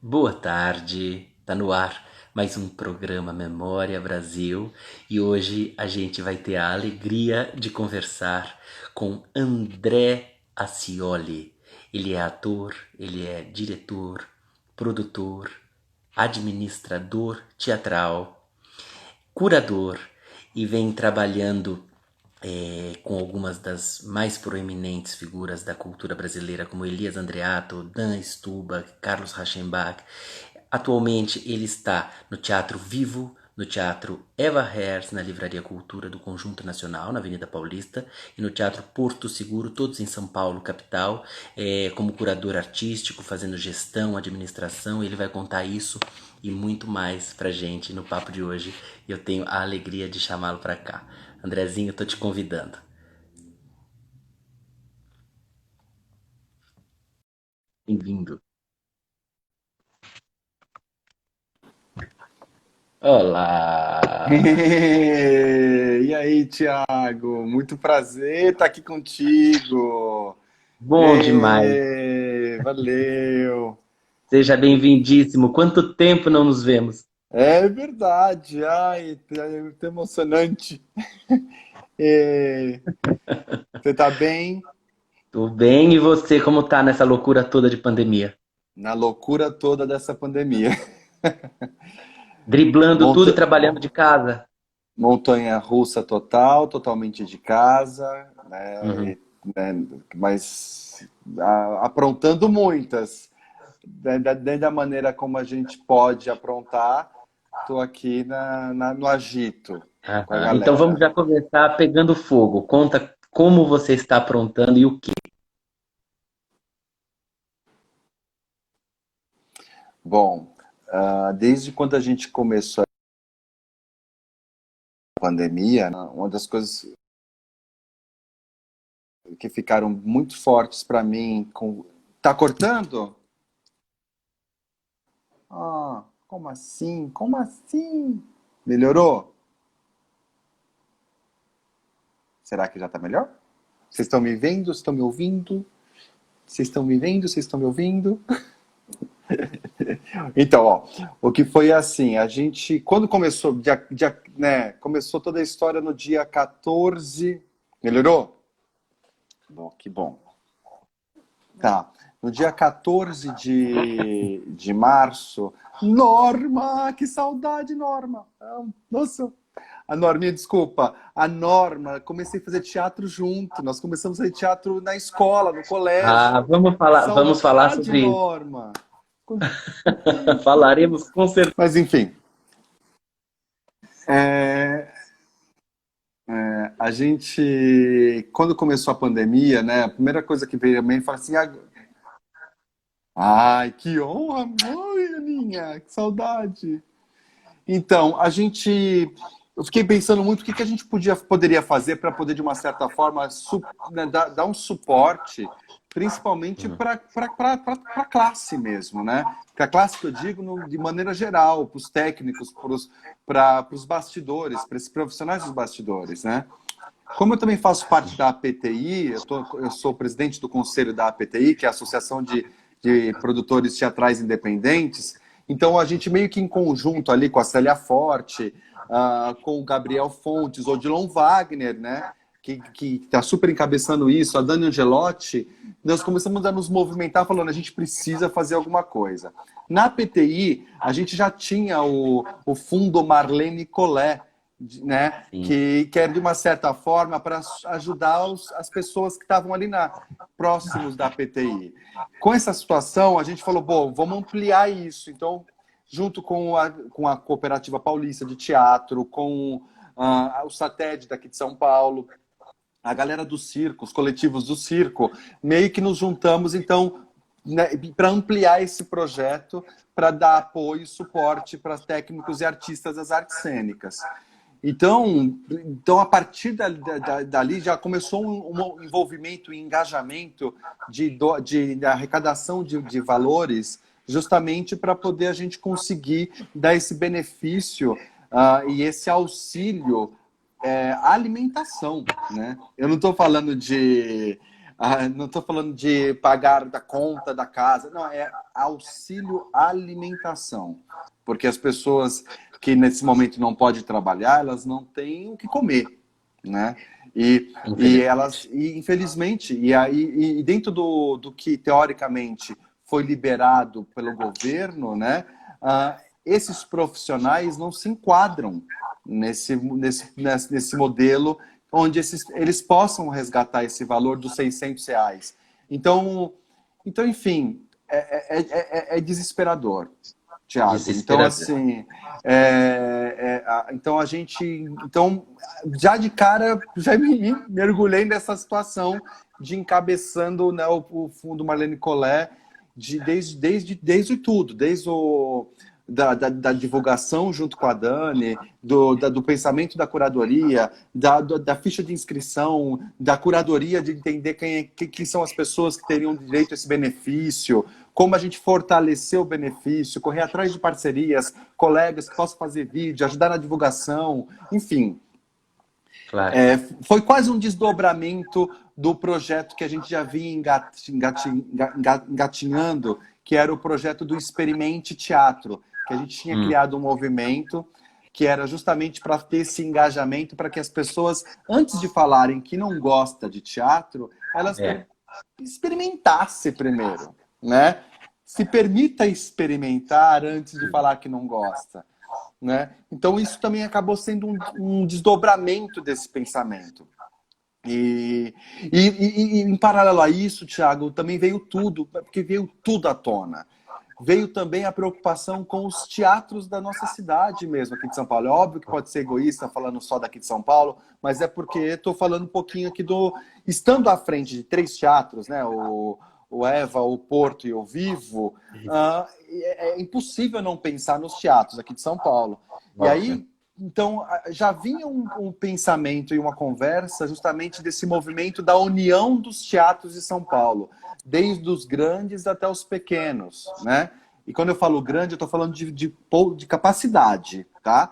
Boa tarde, tá no ar mais um programa Memória Brasil e hoje a gente vai ter a alegria de conversar com André Acioli. Ele é ator, ele é diretor, produtor, administrador teatral, curador e vem trabalhando com algumas das mais proeminentes figuras da cultura brasileira, como Elias Andreato, Dan Stuba, Carlos Rauschenbach. Atualmente ele está no Teatro Vivo, no Teatro Eva Herz, na Livraria Cultura do Conjunto Nacional, na Avenida Paulista, e no Teatro Porto Seguro, todos em São Paulo, capital, como curador artístico, fazendo gestão, administração. Ele vai contar isso e muito mais pra gente no papo de hoje. E eu tenho a alegria de chamá-lo para cá. Andrezinho, eu tô te convidando. Bem-vindo. Olá! E aí, Thiago? Muito prazer estar aqui contigo. Bom demais. Valeu. Seja bem-vindíssimo. Quanto tempo não nos vemos? É verdade. Ai, é muito emocionante. É, Você tá bem? Tô bem, e você, como tá nessa loucura toda de pandemia? Na loucura toda dessa pandemia. Driblando tudo e Monta- trabalhando de casa? Montanha russa total, totalmente de casa, Uhum. né, mas aprontando muitas. Dentro da maneira como a gente pode aprontar, estou aqui no agito com a Aham. Então vamos galera. já começar pegando fogo. Conta como você está aprontando e o que. Bom, desde quando a gente começou a pandemia, né, uma das coisas que ficaram muito fortes para mim. Tá cortando? Ah, como assim? Como assim? Melhorou? Será que já está melhor? Vocês estão me vendo? Estão me ouvindo? Vocês estão me vendo? Vocês estão me ouvindo? Então, ó, o que foi assim, a gente, quando começou, né, começou toda a história no dia 14, melhorou? Bom, que bom. Tá, no dia 14 de março, Norma, que saudade, Norma. Nossa, a Norminha, desculpa, a Norma, comecei a fazer teatro junto, nós começamos a fazer teatro na escola, no Ah, colégio. vamos falar Saudade, sobre isso. Norma. Quanto tempo. Falaremos com certeza. Mas enfim, é, a gente, quando começou a pandemia, né, a primeira coisa que veio a mim foi assim, ai, que honra, mãe, Aninha, que saudade. Então, eu fiquei pensando muito o que a gente poderia fazer para poder, de uma certa forma, né, dar um suporte, principalmente Uhum. para a classe mesmo, né? Para a classe que eu digo de maneira geral, para os técnicos, para os bastidores, para esses profissionais dos bastidores, né? Como eu também faço parte da APTI, eu sou presidente do conselho da APTI, que é a Associação de Produtores Teatrais Independentes, então a gente meio que em conjunto ali com a Célia Forte, com o Gabriel Fontes, Odilon Wagner, né, que está super encabeçando isso, a Dani Angelotti, nós começamos a nos movimentar falando, a gente precisa fazer alguma coisa. Na APTI, a gente já tinha o Fundo Marlene Collet, né, Sim. que era de uma certa forma para ajudar as pessoas que estavam ali próximos da PTI. Com essa situação, a gente falou, bom, vamos ampliar isso. Então, junto com a Cooperativa Paulista de Teatro, com o SATED daqui de São Paulo, a galera do circo, os coletivos do circo, meio que nos juntamos, então, né, para ampliar esse projeto, para dar apoio e suporte para técnicos e artistas das artes cênicas. Então a partir dali já começou um envolvimento e engajamento de arrecadação de valores, justamente para poder a gente conseguir dar esse benefício e esse auxílio à alimentação, né? Eu não estou falando de Não estou falando de pagar da conta da casa, não, é auxílio alimentação. Porque as pessoas que nesse momento não podem trabalhar, elas não têm o que comer, né? E infelizmente, e dentro do que teoricamente foi liberado pelo governo, né? Esses profissionais não se enquadram nesse modelo onde eles possam resgatar esse valor dos R$ 600. Então, enfim, é desesperador, Thiago. Então, Desesperador. assim, então, já de cara, já me mergulhei nessa situação de encabeçando, né, o Fundo Marlene Collet desde tudo, desde da divulgação junto com a Dani, do pensamento da curadoria, da ficha de inscrição, da curadoria de entender quem são as pessoas que teriam direito a esse benefício, como a gente fortalecer o benefício, correr atrás de parcerias, colegas que possam fazer vídeo, ajudar na divulgação, enfim. Claro. Foi quase um desdobramento do projeto que a gente já vinha engatinhando, que era o projeto do Experimente Teatro, que a gente tinha criado um movimento que era justamente para ter esse engajamento, para que as pessoas, antes de falarem que não gosta de teatro, elas experimentassem primeiro, né? Se permita experimentar antes de falar que não gosta, né? Então isso também acabou sendo um desdobramento desse pensamento. E em paralelo a isso, Thiago, também veio tudo, porque veio tudo à tona. Veio também a preocupação com os teatros da nossa cidade mesmo, aqui de São Paulo. É óbvio que pode ser egoísta falando só daqui de São Paulo, mas é porque estou falando um pouquinho aqui estando à frente de 3 teatros, né? O Eva, o Porto e o Vivo, é impossível não pensar nos teatros aqui de São Paulo. E aí, então, já vinha um pensamento e uma conversa justamente desse movimento da união dos teatros de São Paulo, desde os grandes até os pequenos, né? E quando eu falo grande, eu estou falando de capacidade, tá?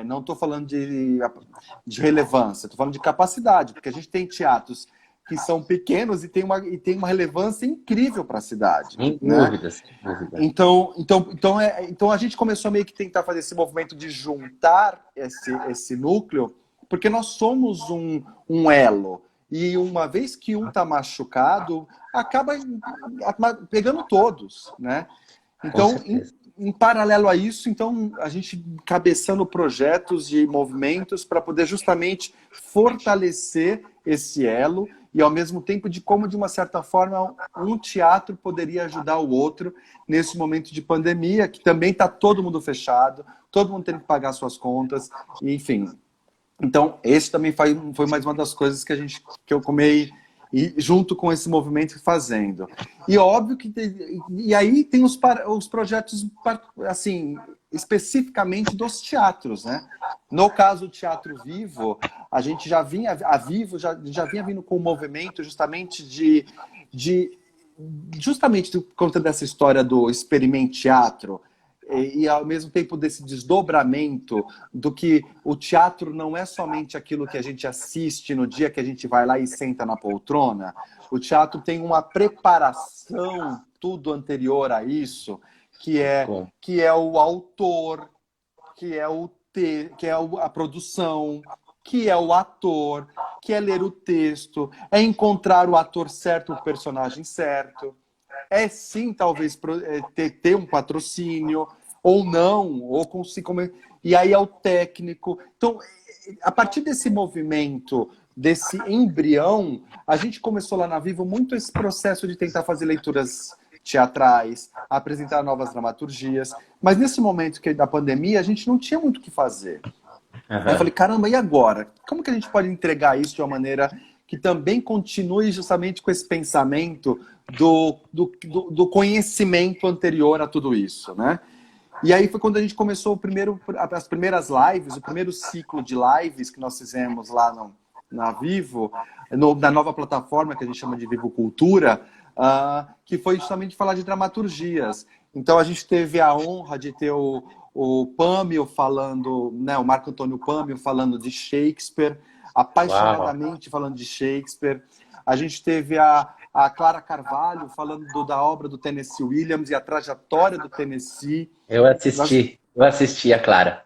Não estou falando de relevância, estou falando de capacidade, porque a gente tem teatros que são pequenos e tem uma relevância incrível para a cidade. Sem né? dúvidas, sem dúvidas. Então a gente começou meio que tentar fazer esse movimento de juntar esse núcleo, porque nós somos um elo. E uma vez que um está machucado, acaba pegando todos, né? Então, em paralelo a isso, então a gente cabeçando projetos e movimentos para poder justamente fortalecer esse elo e ao mesmo tempo de como, de uma certa forma, um teatro poderia ajudar o outro nesse momento de pandemia, que também está todo mundo fechado, todo mundo tendo que pagar suas contas, enfim. Então, esse também foi mais uma das coisas que eu comei e junto com esse movimento fazendo. E óbvio que e aí tem os projetos assim, especificamente dos teatros, né? No caso do Teatro Vivo, a gente a Vivo já vinha vindo com o movimento justamente justamente por conta dessa história do Experimente Teatro, e ao mesmo tempo desse desdobramento do que o teatro não é somente aquilo que a gente assiste no dia que a gente vai lá e senta na poltrona. O teatro tem uma preparação tudo anterior a isso, que é o autor, que é a produção, que é o ator, que é ler o texto, é encontrar o ator certo, o personagem certo. É sim, talvez, ter um patrocínio, ou não, ou conseguir. E aí é o técnico. Então, a partir desse movimento, desse embrião, a gente começou lá na Vivo muito esse processo de tentar fazer leituras teatrais, apresentar novas dramaturgias. Mas nesse momento da pandemia, a gente não tinha muito o que fazer. Aí eu falei, caramba, e agora? Como que a gente pode entregar isso de uma maneira que também continue justamente com esse pensamento do conhecimento anterior a tudo isso, né? E aí foi quando a gente começou as primeiras lives, o primeiro ciclo de lives que nós fizemos lá na Vivo, na nova plataforma que a gente chama de Vivo Cultura, que foi justamente falar de dramaturgias. Então a gente teve a honra de ter o Pâmio falando, né, o Marco Antônio Pâmio falando de Shakespeare, apaixonadamente falando de Shakespeare. A gente teve a Clara Carvalho falando da obra do Tennessee Williams e a trajetória do Tennessee. Eu assisti a Clara.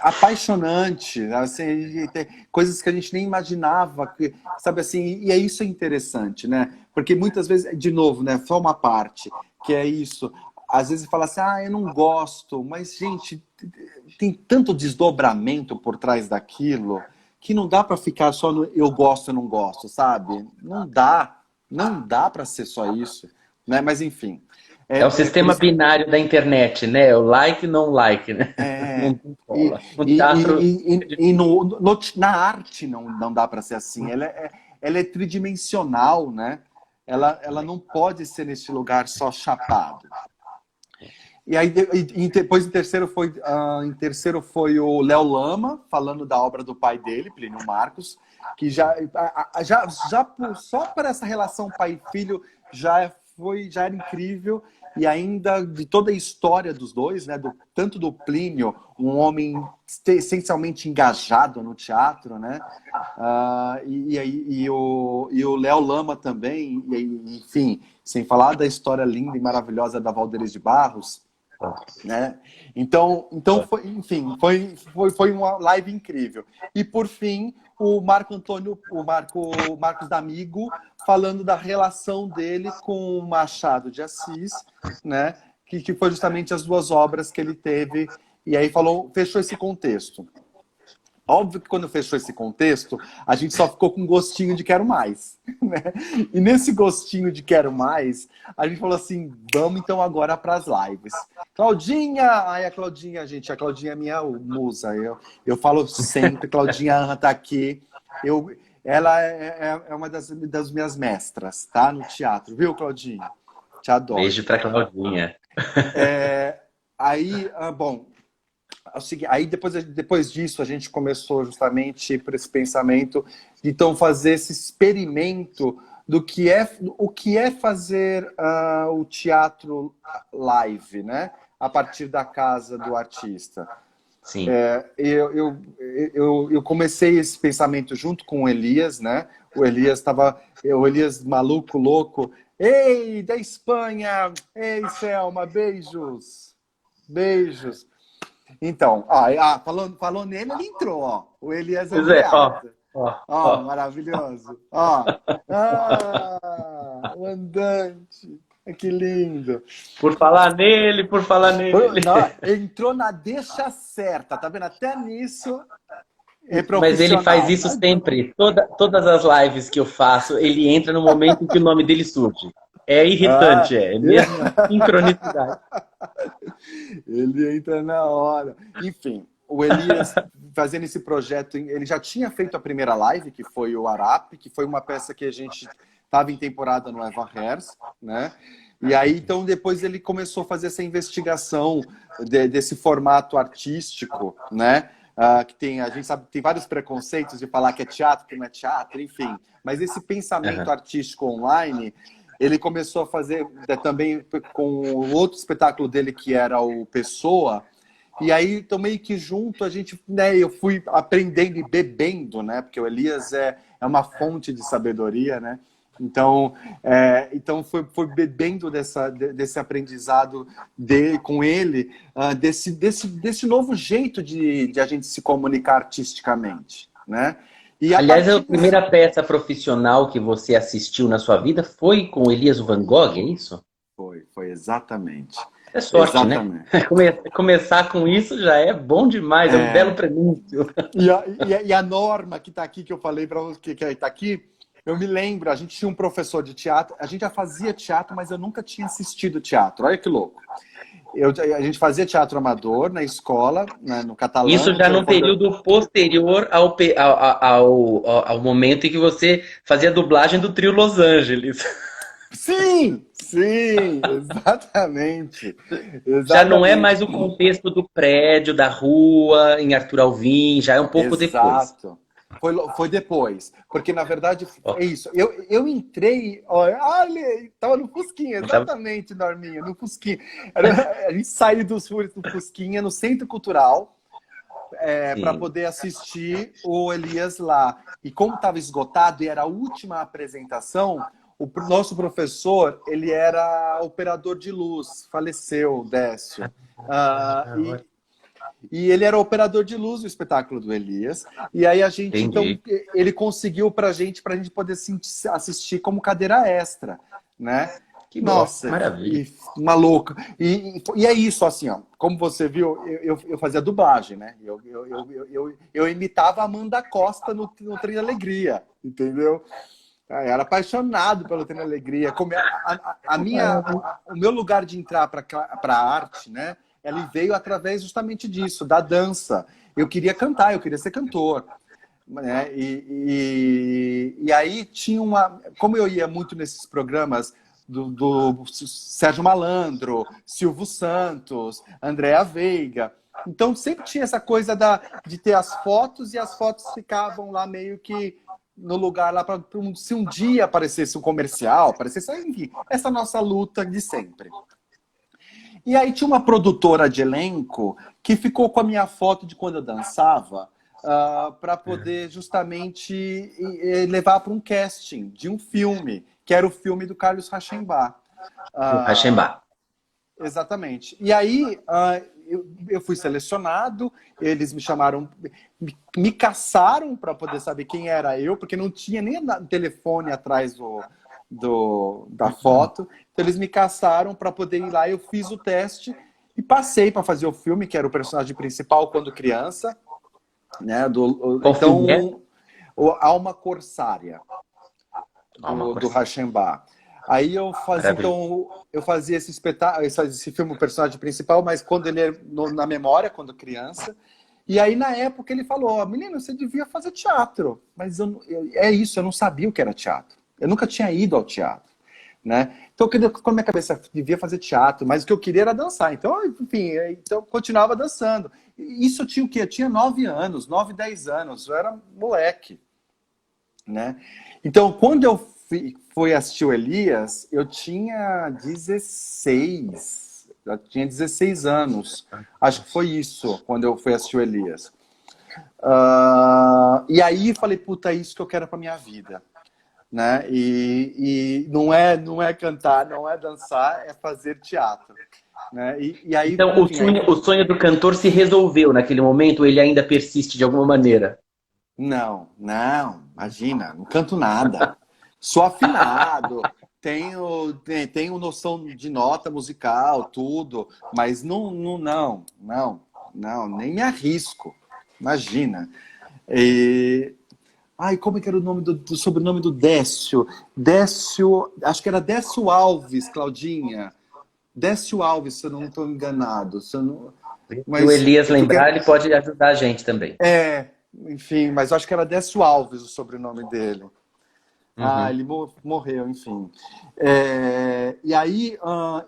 Apaixonante, assim, tem coisas que a gente nem imaginava, sabe assim, e isso é interessante, né? Porque muitas vezes, de novo, né, só uma parte, que é isso, às vezes fala assim, eu não gosto, mas, gente, tem tanto desdobramento por trás daquilo, que não dá para ficar só no eu gosto ou não gosto, sabe? Não dá para ser só isso, né? Mas, enfim. É o sistema Isso, binário da internet, né? O like e não like, né? Não e, rola. No teatro. na arte não dá para ser assim. Ela é tridimensional, né? Ela não pode ser nesse lugar só chapado. E aí depois em terceiro foi o Léo Lama falando da obra do pai dele, Plínio Marcos, que já só para essa relação pai e filho já era incrível. E ainda de toda a história dos dois, né? Tanto do Plínio, um homem essencialmente engajado no teatro, né? E o Léo Lama também, enfim, sem falar da história linda e maravilhosa da Valdez de Barros, né? Então foi, enfim, foi uma live incrível. E por fim, o Marcos D'Amigo falando da relação dele com o Machado de Assis, né? Que foi justamente as duas obras que ele teve, e aí fechou esse contexto. Óbvio que quando fechou esse contexto, a gente só ficou com um gostinho de quero mais, né? E nesse gostinho de quero mais, a gente falou assim, vamos então agora para as lives. Claudinha! Ai, a Claudinha, gente, a Claudinha é minha musa. Eu falo sempre, Claudinha Anra tá aqui. Ela é uma das minhas mestras, tá? No teatro, viu, Claudinha? Te adoro. Beijo pra Claudinha. Bom, aí depois disso a gente começou justamente por esse pensamento de então fazer esse experimento do que é fazer o teatro live, né? A partir da casa do artista. Sim. Eu comecei esse pensamento junto com o Elias, né? O Elias maluco, louco. Ei, da Espanha! Ei, Selma, beijos! Beijos! Então, falou nele, ele entrou, ó. O Elias é ó, maravilhoso. Ó. O andante. Que lindo. Por falar nele. Entrou na deixa certa, tá vendo? Até nisso é profissional. Mas ele faz isso sempre. Todas as lives que eu faço, ele entra no momento em que o nome dele surge. É irritante, é mesmo sincronicidade. Ele entra na hora. Enfim, o Elias fazendo esse projeto, ele já tinha feito a primeira live, que foi o Arap, que foi uma peça que a gente estava em temporada no Eva Hers, né? E aí, então, depois ele começou a fazer essa investigação desse formato artístico, né? Que a gente sabe, tem vários preconceitos de falar que é teatro, que não é teatro, enfim. Mas esse pensamento artístico online, ele começou a fazer também com o outro espetáculo dele, que era o Pessoa. E aí, então, meio que junto, a gente, né, eu fui aprendendo e bebendo, né? Porque o Elias é uma fonte de sabedoria, né? Então foi bebendo desse aprendizado com ele, desse novo jeito de a gente se comunicar artisticamente, né? Aliás, a primeira peça profissional que você assistiu na sua vida foi com Elias Van Gogh, é isso? Foi exatamente. É sorte, exatamente. Né? Começar com isso já é bom demais, é um belo prenúncio. E a Norma, que está aqui, que eu falei para você, que está aqui, eu me lembro, a gente tinha um professor de teatro, a gente já fazia teatro, mas eu nunca tinha assistido teatro. Olha que louco. A gente fazia teatro amador na escola, né, no catalão. Isso já num período posterior ao momento em que você fazia a dublagem do trio Los Angeles. Sim, exatamente. Já não é mais o contexto do prédio, da rua, em Arthur Alvim, já é um pouco depois. Exato. Foi depois, porque na verdade é isso. Eu entrei, olha, estava no Fusquinha, exatamente, Norminha, no Fusquinha. A gente saiu do Fusquinha no Centro Cultural, para Sim. poder assistir o Elias lá. E como estava esgotado e era a última apresentação, nosso professor, ele era operador de luz, faleceu, o Décio. Ah, Olha, e ele era operador de luz do espetáculo do Elias. E aí a gente, então, entendi. ele conseguiu para a gente poder assistir como cadeira extra, né? Que bom, Nossa, maravilha. e maluco. E é isso, assim, ó. Como você viu, eu fazia dublagem, né? Eu imitava a Amanda Costa no Trem da Alegria, entendeu? Eu era apaixonado pelo Trem da Alegria. O meu lugar de entrar para a arte, né? Ele veio através justamente disso, da dança. Eu queria cantar, eu queria ser cantor. Né? E aí tinha uma... Como eu ia muito nesses programas do Sérgio Malandro, Silvio Santos, Andréa Veiga, então sempre tinha essa coisa de ter as fotos e as fotos ficavam lá meio que no lugar lá para se um dia aparecesse um comercial, aparecesse, enfim, essa nossa luta de sempre. E aí tinha uma produtora de elenco que ficou com a minha foto de quando eu dançava, para poder justamente levar para um casting de um filme, que era o filme do Carlos Rachenbach. Do Uh, Rachembar. exatamente. E aí eu fui selecionado, eles me chamaram, me caçaram para poder saber quem era eu, porque não tinha nem telefone atrás da foto. Então eles me caçaram para poder ir lá, eu fiz o teste e passei para fazer o filme, que era o personagem principal quando criança. Né? Qual filme é? Então, Alma Corsária, Alma do Corsária. Rachenbach. Aí Maravilha. eu fazia esse espetáculo, esse filme, o personagem principal, mas quando ele é na memória, quando criança. E aí, na época, ele falou, menino, você devia fazer teatro. Mas é isso, eu não sabia o que era teatro. Eu nunca tinha ido ao teatro. Né? Então, com a minha cabeça, devia fazer teatro, mas o que eu queria era dançar. Então, enfim, então eu continuava dançando. Isso eu tinha o quê? Eu tinha 9 anos, 9, 10 anos. Eu era moleque. Né? Então, quando eu fui assistir o Elias, eu tinha 16. Eu tinha 16 anos. Acho que foi isso, quando eu fui assistir o Elias. E aí falei, puta, é isso que eu quero pra minha vida. Né? E não é cantar, não é dançar, é fazer teatro. Né? E aí, Então, enfim, o sonho do cantor se resolveu naquele momento, ou ele ainda persiste de alguma maneira? não, imagina, não canto nada. Sou afinado, tenho noção de nota musical, tudo, mas não, nem me arrisco. Imagina. Ai, como é que era o nome do sobrenome do Décio? Décio, acho que era Décio Alves, Claudinha. Décio Alves, se eu não estou enganado. Se o Mas, Elias porque, lembrar, ele pode ajudar a gente também. enfim, mas eu acho que era Décio Alves o sobrenome dele. Uhum. Ele morreu, enfim. E aí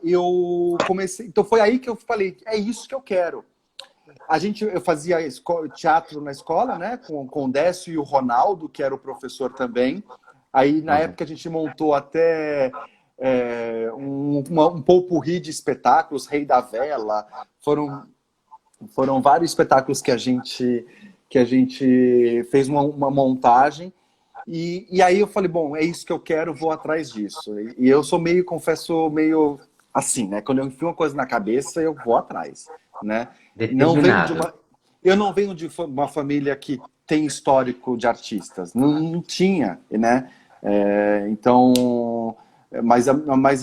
eu comecei. Então foi aí que eu falei, é isso que eu quero. Eu fazia teatro na escola, né? Com o Décio e o Ronaldo, que era o professor também. Aí, na Uhum. época, a gente montou até um potpourri de espetáculos, Rei da Vela. Foram vários espetáculos que a gente fez uma montagem. E aí eu falei, bom, é isso que eu quero, vou atrás disso. E eu sou confesso, meio assim, né? Quando eu enfio uma coisa na cabeça, eu vou atrás, né? Não venho de Determinado. eu não venho de uma família que tem histórico de artistas. Não tinha, né? Então, mas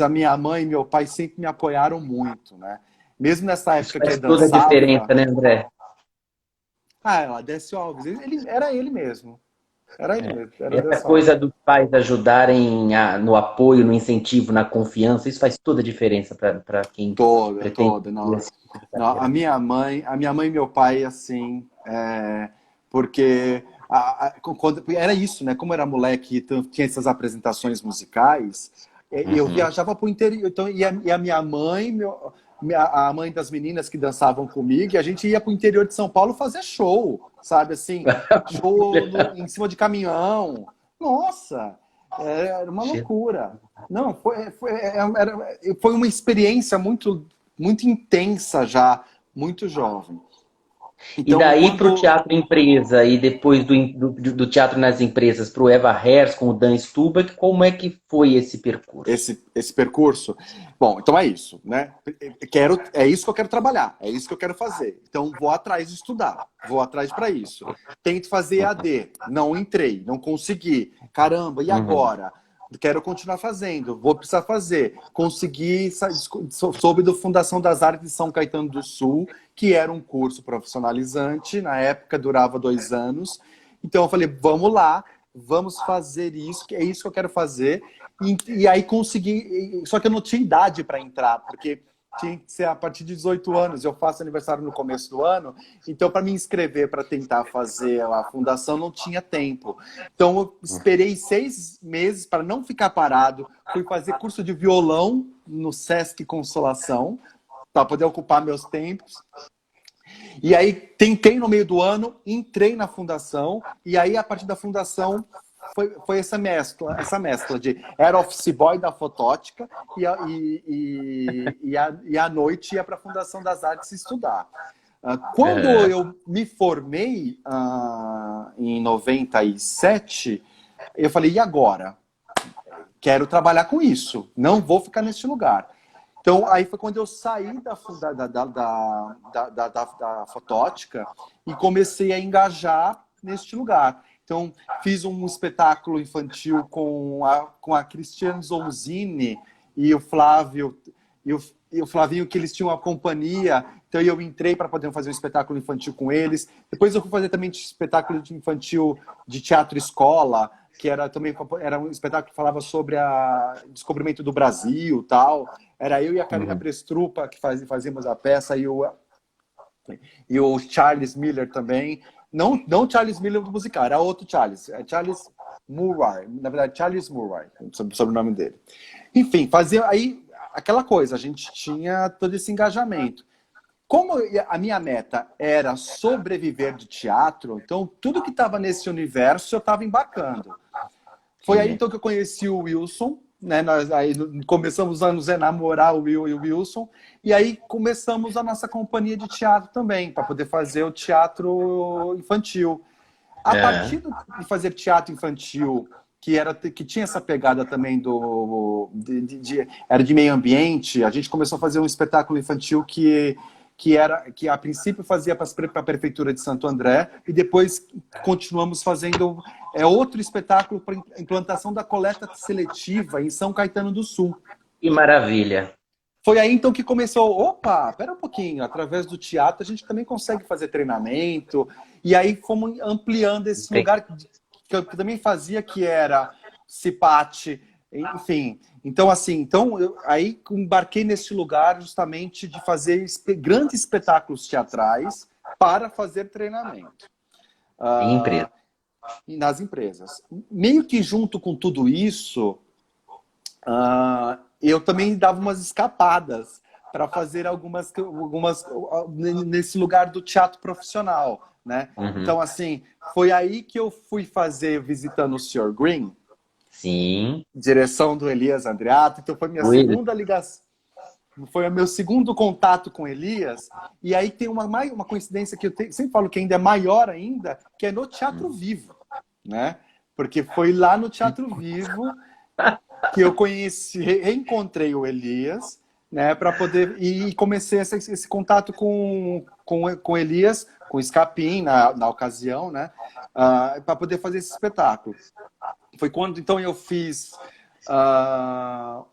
a minha mãe e meu pai sempre me apoiaram muito, né? Mesmo nessa Isso época que eu faz toda a dançava... diferença, né, André? Ela Décio Alves, era ele mesmo. Era ele É. mesmo, era o Essa Décio Alves. coisa dos pais ajudarem no apoio, no incentivo, na confiança, isso faz toda a diferença para quem pretende Toda, seguir não. esse tipo de Não, carreira. a minha mãe e meu pai, assim, porque era isso, né? Como era moleque, então, tinha essas apresentações musicais, eu Uhum. viajava para o interior, então, e a minha mãe, a mãe das meninas que dançavam comigo, e a gente ia para o interior de São Paulo fazer show, sabe, assim, show em cima de caminhão. Nossa, era uma loucura. Não, foi uma experiência muito, muito intensa já, muito jovem. E Então, daí para o quando teatro empresa e depois do teatro nas empresas para o Eva Hers com o Dan Stubach, como é que foi esse percurso? esse percurso. Bom, então é isso, né? É isso que eu quero trabalhar, é isso que eu quero fazer. Então vou atrás de estudar, vou atrás para isso. Tento fazer EAD, não entrei, não consegui. Caramba, e Uhum. agora? Quero continuar fazendo, vou precisar fazer. Consegui, soube do Fundação das Artes de São Caetano do Sul, que era um curso profissionalizante, na época durava 2 anos. Então eu falei, vamos lá, vamos fazer isso, que é isso que eu quero fazer. E aí consegui, só que eu não tinha idade para entrar, porque tinha que ser a partir de 18 anos. Eu faço aniversário no começo do ano, então para me inscrever para tentar fazer a fundação não tinha tempo. Então eu esperei 6 meses para não ficar parado. Fui fazer curso de violão no Sesc Consolação para poder ocupar meus tempos. E aí tentei no meio do ano, entrei na fundação e aí a partir da fundação foi essa mescla de era office boy da fotótica e à noite ia para a Fundação das Artes estudar. Quando Aham. eu me formei em 97, eu falei, e agora? Quero trabalhar com isso, não vou ficar neste lugar. Então, aí foi quando eu saí da fotótica e comecei a engajar neste lugar. Então, fiz um espetáculo infantil com a Cristiane Zonzini e o Flávio, e o Flavinho, que eles tinham uma companhia. Então, eu entrei para poder fazer um espetáculo infantil com eles. Depois, eu fui fazer também espetáculo de infantil de teatro escola, que era também era um espetáculo que falava sobre o descobrimento do Brasil, tal. Era eu e a Karina Uhum. Prestrupa que fazíamos a peça e o Charles Miller também. Não Charles Miller do musical, era outro Charles. É Charles Murray, na verdade Charles Murray, sobre o nome dele. Enfim, fazia aí aquela coisa, a gente tinha todo esse engajamento. Como a minha meta era sobreviver de teatro, então tudo que estava nesse universo eu estava embarcando. Foi aí Sim. então que eu conheci o Wilson, né? Nós aí começamos a nos enamorar, o Will e o Wilson, e aí começamos a nossa companhia de teatro também, para poder fazer o teatro infantil. A partir Aham. de fazer teatro infantil, que tinha essa pegada também era de meio ambiente, a gente começou a fazer um espetáculo infantil que a princípio fazia para a prefeitura de Santo André e depois continuamos fazendo outro espetáculo para implantação da coleta seletiva em São Caetano do Sul. Que maravilha. Foi aí então que começou, opa, pera um pouquinho, através do teatro a gente também consegue fazer treinamento, e aí fomos ampliando esse Tem- lugar que eu também fazia, que era Cipate, enfim. Então, assim, eu aí embarquei nesse lugar justamente de fazer grandes espetáculos teatrais para fazer treinamento Empresa. nas empresas. Meio que junto com tudo isso, eu também dava umas escapadas para fazer algumas nesse lugar do teatro profissional, né? Uhum. Então, assim, foi aí que eu fui fazer Visitando o Sr. Green, Sim. direção do Elias Andreato. Então, foi minha Will. segunda ligação, foi o meu segundo contato com Elias. E aí tem uma coincidência que sempre falo que ainda é maior ainda, que é no Teatro Vivo, né? Porque foi lá no Teatro Vivo que eu reencontrei o Elias, né, para poder e comecei esse contato com Elias, com o Scapim na ocasião, né, para poder fazer esse espetáculo. Foi quando então eu fiz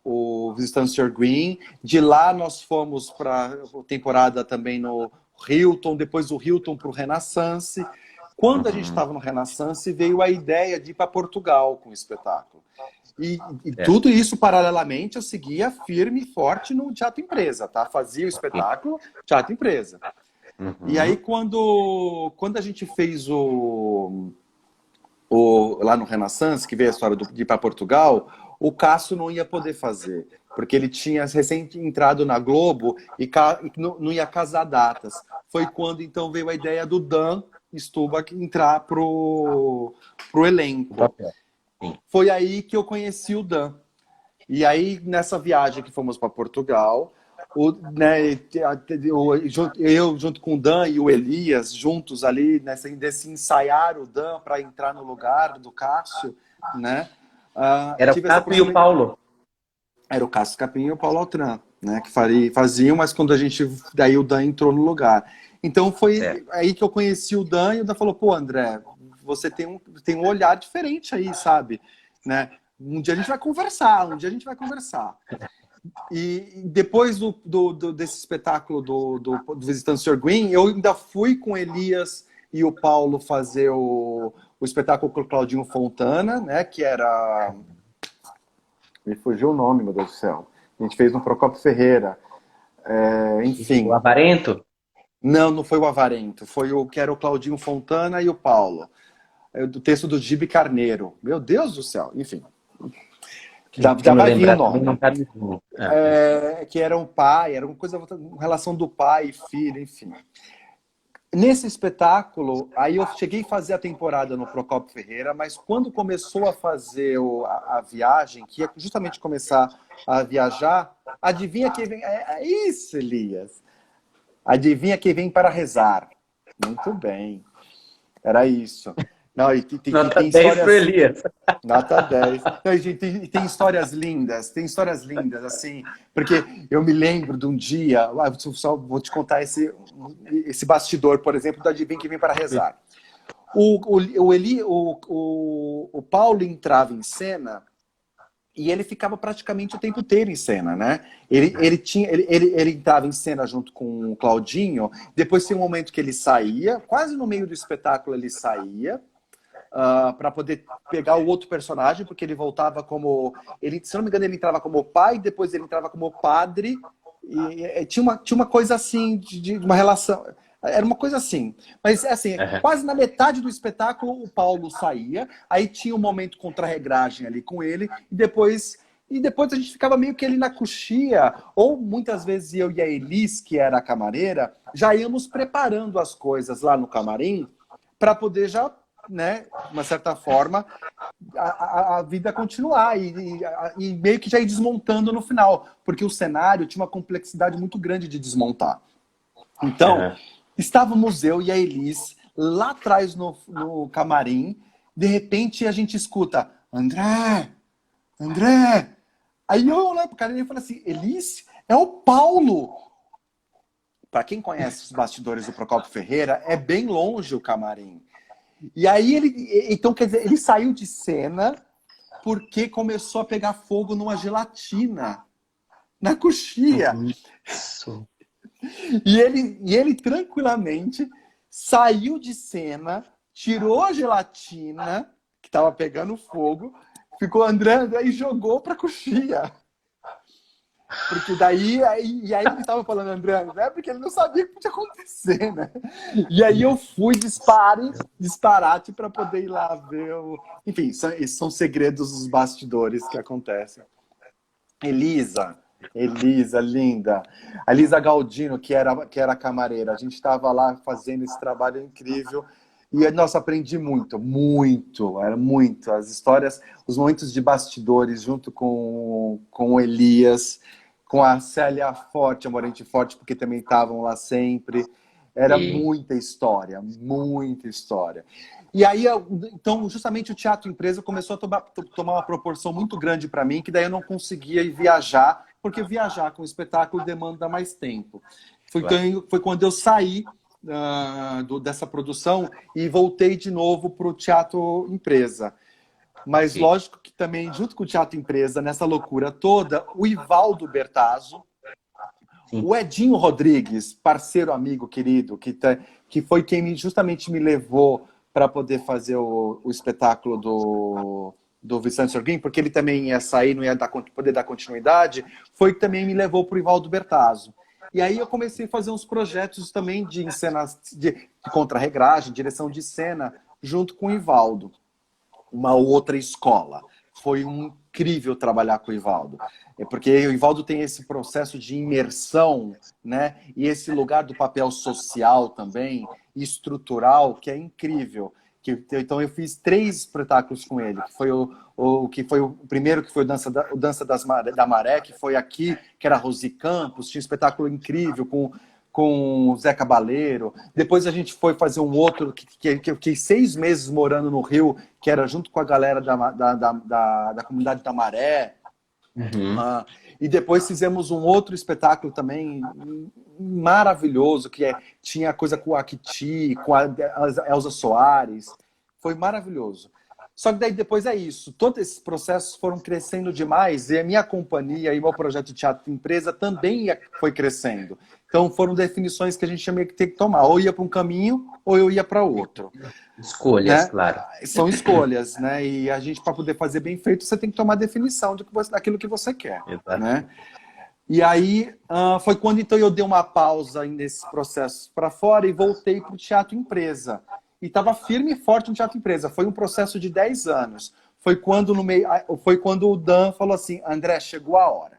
o Visitando o Sr. Green. De lá nós fomos para a temporada também no Hilton, depois do Hilton para o Renaissance. Quando a gente Uhum. estava no Renaissance, veio a ideia de ir para Portugal com o espetáculo. E É. tudo isso, paralelamente, eu seguia firme e forte no Teatro Empresa, tá? Fazia o espetáculo, Teatro Empresa. E aí, Uhum. quando a gente fez lá no Renaissance, que veio a história de ir para Portugal, o Cássio não ia poder fazer, porque ele tinha recém entrado na Globo e não ia casar datas. Foi quando, então, veio a ideia do Dan Stubach entrar pro O elenco. papel. Sim. Foi aí que eu conheci o Dan. E aí, nessa viagem que fomos para Portugal, né, eu junto com o Dan e o Elias, juntos ali, desse ensaiar o Dan para entrar no lugar do Cássio, né? Era o Tive essa Capo e o oportunidade. Paulo. Era o Cássio Capim e o Paulo Altran, né? Que faziam, mas quando a gente. Daí o Dan entrou no lugar. Então foi Certo. aí que eu conheci o Dan e o Dan falou: pô, André, você tem um olhar diferente aí, sabe? Né? Um dia a gente vai conversar, um dia a gente vai conversar. E depois desse espetáculo do Visitando o Sr. Green, eu ainda fui com o Elias e o Paulo fazer o espetáculo com o Claudinho Fontana, né? Que era. Me fugiu o nome, meu Deus do céu. A gente fez no Procopio Ferreira. O Enfim. Avarento? Não, não foi o Avarento. Foi o que era o Claudinho Fontana e o Paulo. Do texto do Gibi Carneiro. Meu Deus do céu. Enfim. Se Já não vai vir o lembrar também não nome. tá me vindo. Que era um pai, era uma coisa, uma relação do pai e filho, enfim. Nesse espetáculo, aí eu cheguei a fazer a temporada no Procopio Ferreira, mas quando começou a fazer a viagem, que ia justamente começar a viajar, adivinha quem vem? É isso, Elias. Adivinha quem vem para rezar? Muito bem. Era isso. Não, e Nota tem 10 pro histórias. Elias. Nota 10. Não, gente, tem histórias lindas, assim, porque eu me lembro de um dia, só vou te contar esse bastidor, por exemplo, da Adivinha que vem para rezar. O Paulo entrava em cena e ele ficava praticamente o tempo inteiro em cena, né? Ele entrava em cena junto com o Claudinho, depois tem um momento que ele saía, quase no meio do espetáculo ele saía, para poder pegar o outro personagem, porque ele voltava como. Se não me engano, ele entrava como pai, depois ele entrava como padre. E tinha uma coisa assim, de uma relação. Era uma coisa assim. Mas, assim, quase na metade do espetáculo, o Paulo saía, aí tinha um momento contra-regragem ali com ele, e depois a gente ficava meio que ali na coxia, ou muitas vezes eu e a Elis, que era a camareira, já íamos preparando as coisas lá no camarim para poder já, né, de uma certa forma, a vida continuar e meio que já ir desmontando no final, porque o cenário tinha uma complexidade muito grande de desmontar. Então, estávamos eu e a Elis lá atrás no camarim, de repente a gente escuta: André, André. Aí eu olhei pro cara e falei assim: Elis, é o Paulo. Para quem conhece os bastidores do Procopio Ferreira, é bem longe o camarim. E aí então, quer dizer, ele saiu de cena porque começou a pegar fogo numa gelatina na coxia. Isso. E ele tranquilamente saiu de cena, tirou a gelatina que estava pegando fogo, ficou andando e jogou para a coxia. Porque daí, aí ele estava falando, André, né? Porque ele não sabia o que podia acontecer, né? E aí eu fui disparate para poder ir lá ver Enfim, esses são segredos dos bastidores que acontecem. Elisa, linda. A Elisa Galdino, que era a camareira. A gente estava lá fazendo esse trabalho incrível. E, nossa, aprendi muito, era muito. As histórias, os momentos de bastidores junto com o Elias, com a Célia Forte, a Morente Forte, porque também estavam lá sempre. Era muita história, muita história. E aí, então, justamente o teatro empresa começou a tomar uma proporção muito grande para mim, que daí eu não conseguia ir viajar, porque viajar com o espetáculo demanda mais tempo. Foi quando eu saí dessa produção e voltei de novo para o teatro empresa. Mas lógico que também, junto com o teatro empresa, nessa loucura toda, o Ivaldo Bertazzo, o Edinho Rodrigues, parceiro, amigo, querido, que foi quem justamente me levou para poder fazer o espetáculo do Vicente Sorguin, porque ele também ia sair, não ia poder dar continuidade, foi que também me levou para o Ivaldo Bertazzo. E aí eu comecei a fazer uns projetos também de contra-regragem, direção de cena, junto com o Ivaldo. Uma outra escola. Foi incrível trabalhar com o Ivaldo. Porque o Ivaldo tem esse processo de imersão, né? E esse lugar do papel social também, estrutural, que é incrível. Então eu fiz 3 espetáculos com ele, que foi o primeiro, que foi o da Maré, que foi aqui, que era Rosi Campos, tinha um espetáculo incrível com o Zé Cabaleiro. Depois a gente foi fazer um outro, que eu fiquei 6 meses morando no Rio, que era junto com a galera da comunidade da Maré. Uhum. E depois fizemos um outro espetáculo também maravilhoso, tinha coisa com a Kitty, com a Elza Soares. Foi maravilhoso. Só que daí depois é isso. Todos esses processos foram crescendo demais e a minha companhia e meu projeto de teatro empresa também foi crescendo. Então foram definições que a gente tinha que ter que tomar. Ou ia para um caminho ou eu ia para outro. Escolhas, Né? claro. São escolhas, né? E a gente, para poder fazer bem feito, você tem que tomar definição daquilo que você quer. Né? E aí foi quando então eu dei uma pausa nesse processo para fora e voltei para o teatro empresa. E estava firme e forte no teatro empresa. Foi um processo de 10 anos. Foi quando o Dan falou assim: André, chegou a hora.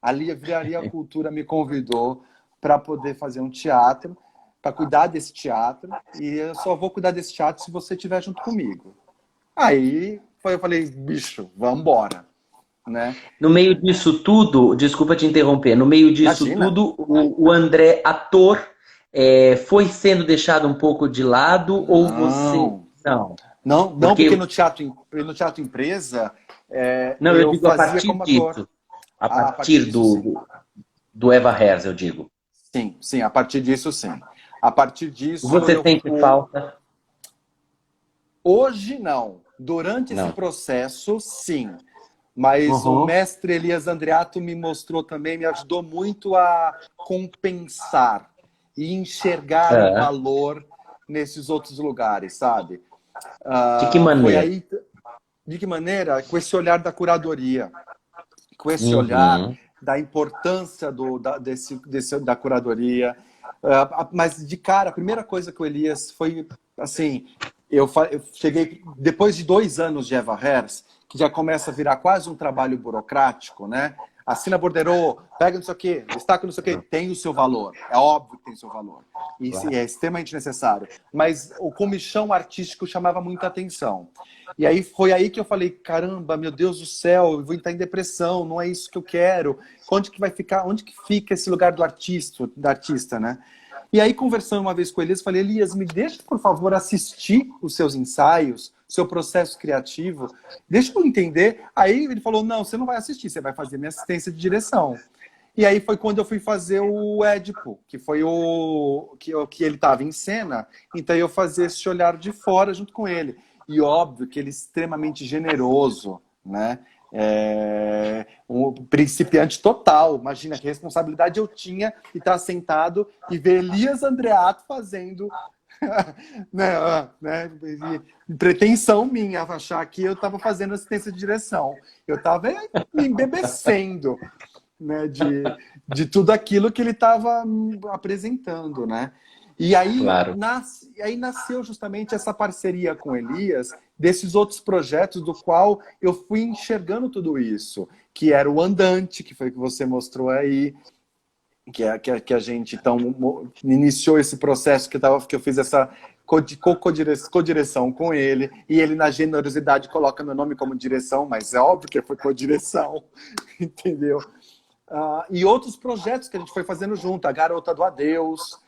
A Livraria Cultura me convidou para poder fazer um teatro, para cuidar desse teatro, e eu só vou cuidar desse teatro se você estiver junto comigo. Aí eu falei, bicho, vamos embora. Né? No meio disso tudo, desculpa te interromper, no meio disso Imagina. tudo, o André, ator, foi sendo deixado um pouco de lado, ou você... Não, porque no teatro empresa, não, eu digo fazia a partir como disso. ator. A partir do Eva Herz, eu digo. Sim, a partir disso, sim. A partir disso... Você sente falta? Hoje, não. Durante esse processo, sim. Mas o mestre Elias Andreato me mostrou também, me ajudou muito a compensar e enxergar o valor nesses outros lugares, sabe? De que maneira? De que maneira? Com esse olhar da curadoria. Com esse olhar da importância da curadoria. Mas, de cara, a primeira coisa que o Elias foi, assim... Eu cheguei, depois de 2 anos de Eva Herz, que já começa a virar quase um trabalho burocrático, né? Assina borderô, pega não sei o quê, destaca não sei o quê, tem o seu valor. É óbvio que tem o seu valor. E é extremamente necessário. Mas o comichão artístico chamava muita atenção. E aí foi aí que eu falei, caramba, meu Deus do céu, eu vou entrar em depressão, não é isso que eu quero. Onde que fica esse lugar do artista, né? E aí, conversando uma vez com o Elias, falei, Elias, me deixa, por favor, assistir os seus ensaios, seu processo criativo, deixa eu entender. Aí ele falou, não, você não vai assistir, você vai fazer minha assistência de direção. E aí foi quando eu fui fazer o Édipo, que foi que ele estava em cena, então eu fazia esse olhar de fora junto com ele. E óbvio que ele é extremamente generoso, né? Um principiante total. Imagina que responsabilidade eu tinha de estar sentado e ver Elias Andreato fazendo né, pretensão minha achar que eu estava fazendo assistência de direção. Eu estava me embebecendo, né, de tudo aquilo que ele estava apresentando, né? E aí, aí nasceu justamente essa parceria com Elias, desses outros projetos do qual eu fui enxergando tudo isso, que era o Andante, que foi o que você mostrou aí, que a gente então iniciou esse processo que eu fiz essa co-direção com ele, e ele na generosidade coloca meu nome como direção, mas é óbvio que foi co-direção, entendeu? E outros projetos que a gente foi fazendo junto, a Garota do Adeus,